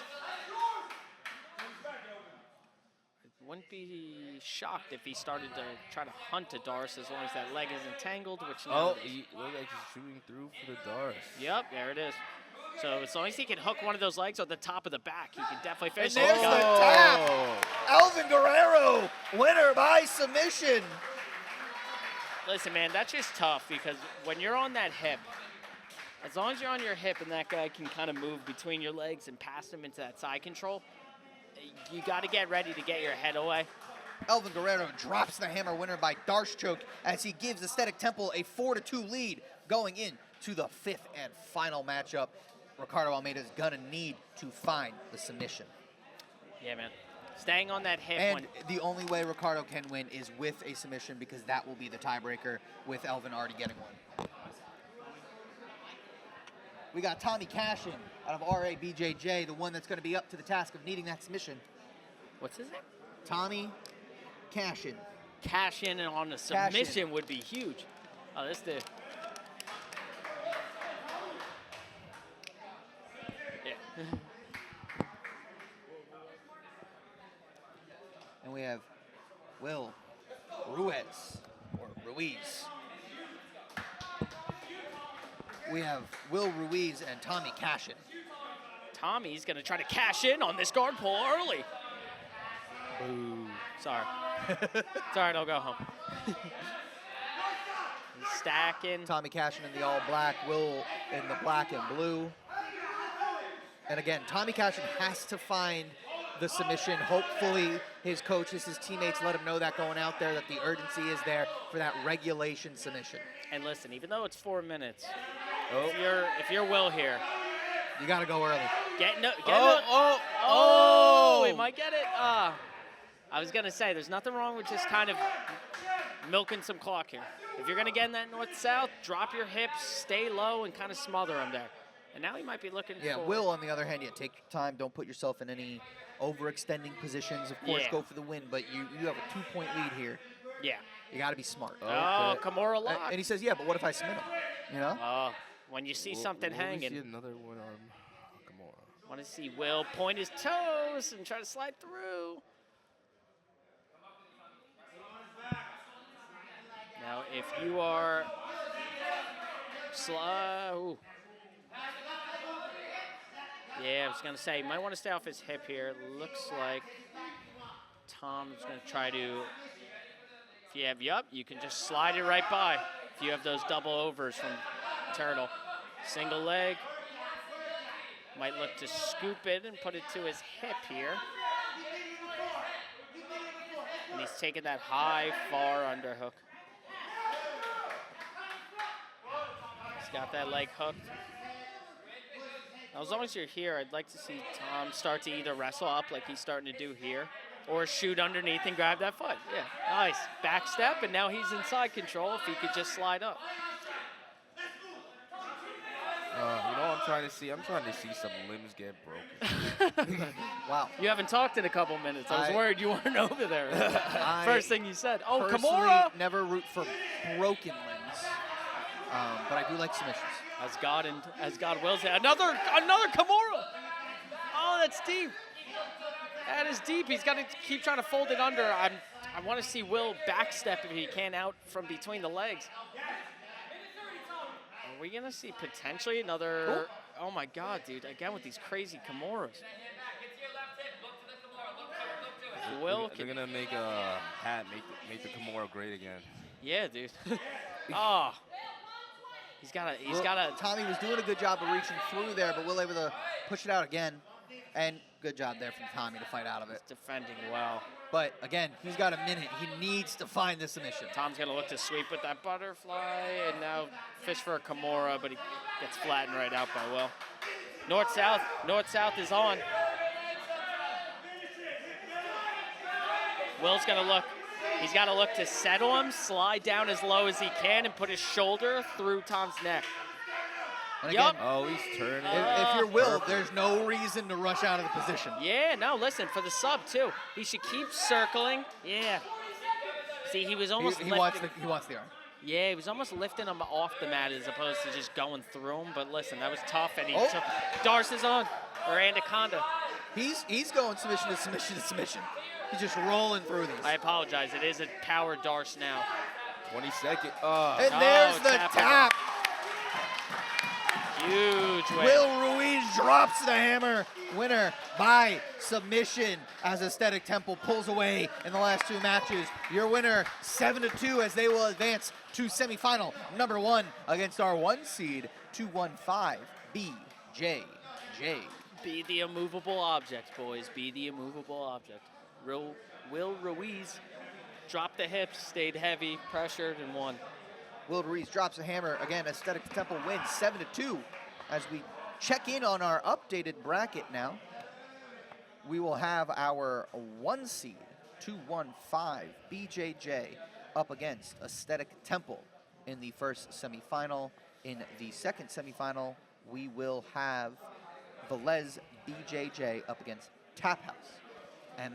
I wouldn't be shocked if he started to try to hunt a Darce as long as that leg isn't tangled, which now Oh, it is. he looked like he's shooting through for the Darce. Yep, there it is. So as long as he can hook one of those legs on the top of the back, he can definitely And finish. there's Oh, the God. tap. Elvin Guerrero, winner by submission. Listen, man, that's just tough because when you're on that hip As long as you're on your hip and that guy can kind of move between your legs and pass him into that side control, you got to get ready to get your head away. Elvin Guerrero drops the hammer winner by Darce choke as he gives Aesthetic Temple a 4-2 lead going into the 5th and final matchup. Ricardo Almeida's gonna need to find the submission. Yeah, man. Staying on that hip. And the only way Ricardo can win is with a submission, because that will be the tiebreaker with Elvin already getting one. We got Tommy Cashin out of RABJJ, the one that's going to be up to the task of needing that submission. What's his name? Tommy Cashin. Cash in and on the Cash submission would be huge. Oh, this dude. Yeah. And we have Will Ruiz, or Ruiz. We have Will Ruiz and Tommy Cashin. Tommy's going to try to cash in on this guard pull early. Boo. Sorry. It's all right, I'll go home. He's stacking. Tommy Cashin in the all black, Will in the black and blue. And again, Tommy Cashin has to find the submission. Hopefully his coaches, his teammates let him know that going out there, that the urgency is there for that regulation submission. And listen, even though it's 4 minutes, Oh. if you're Will here, You got to go early. Oh, he might get it. I was going to say, there's nothing wrong with just kind of milking some clock here. If you're going to get in that north-south, drop your hips, stay low, and kind of smother him there. And now he might be looking Yeah, for... Will, on the other hand, take your time. Don't put yourself in any overextending positions. Of course, Yeah. go for the win, but you have a 2-point lead here. Yeah. You got to be smart. Oh, Kimura lock. And he says, yeah, but what if I submit him? You know? When you see something We hanging, see another one arm. Come on. want to see Will point his toes and try to slide through. Now, if you are slow, yeah, I was gonna say, you might want to stay off his hip here. It looks like Tom's gonna try to. If you have you can just slide it right by. If you have those double overs from Turtle, single leg. Might look to scoop it and put it to his hip here. And he's taking that high, far underhook. He's got that leg hooked. Now, as long as you're here, I'd like to see Tom start to either wrestle up like he's starting to do here, or shoot underneath and grab that foot. Yeah, nice. Back step, and now he's in side control if he could just slide up. You know what I'm trying to see? I'm trying to see some limbs get broken. Wow. You haven't talked in a couple minutes. I was worried you weren't over there. First thing you said. Oh, Personally, Kimura! never root for broken limbs, but I do like submissions. As God wills it. Another Kimura! Oh, that's deep. That is deep. He's got to keep trying to fold it under. I want to see Will backstep if he can out from between the legs. Are we going to see potentially another... Oh, my God, dude. Again with these crazy Kimuras. Will They're gonna make a hat, make the Kimura great again. Yeah, dude. Oh. He's got to... Tommy was doing a good job of reaching through there, but Will able to push it out again. And good job there from Tommy to fight out of it. defending well. But again, he's got a minute. He needs to find the submission. Tom's going to look to sweep with that butterfly, and now fish for a Kimura, but he gets flattened right out by Will. North-south is on. Will's going to look. He's got to look to settle him, slide down as low as he can, and put his shoulder through Tom's neck. And again, Oh, he's turning. if you're Will, there's no reason to rush out of the position. Yeah, no, listen, for the sub, too. He should keep circling. Yeah. See, he was almost He lifting. wants the arm. Yeah, he was almost lifting him off the mat as opposed to just going through him. But listen, that was tough, and he took. Darce is on, or Anaconda. He's going submission to submission to submission. He's just rolling through these. I apologize. It is a power Darce now. 20 seconds. And there's the tap. Huge win. Will Ruiz drops the hammer. Winner by submission as Aesthetic Temple pulls away in the last two matches. Your winner 7-2 as they will advance to semifinal number 1 against our 1 seed 215 BJJ. Be the immovable object, boys. Be the immovable object. Will Ruiz dropped the hips, stayed heavy, pressured, and won. Will Ruiz drops a hammer. Again, Aesthetic Temple wins 7-2. As we check in on our updated bracket now, we will have our 1 seed, 215 BJJ, up against Aesthetic Temple in the first semifinal. In the second semifinal, we will have Velez BJJ up against Tap House. And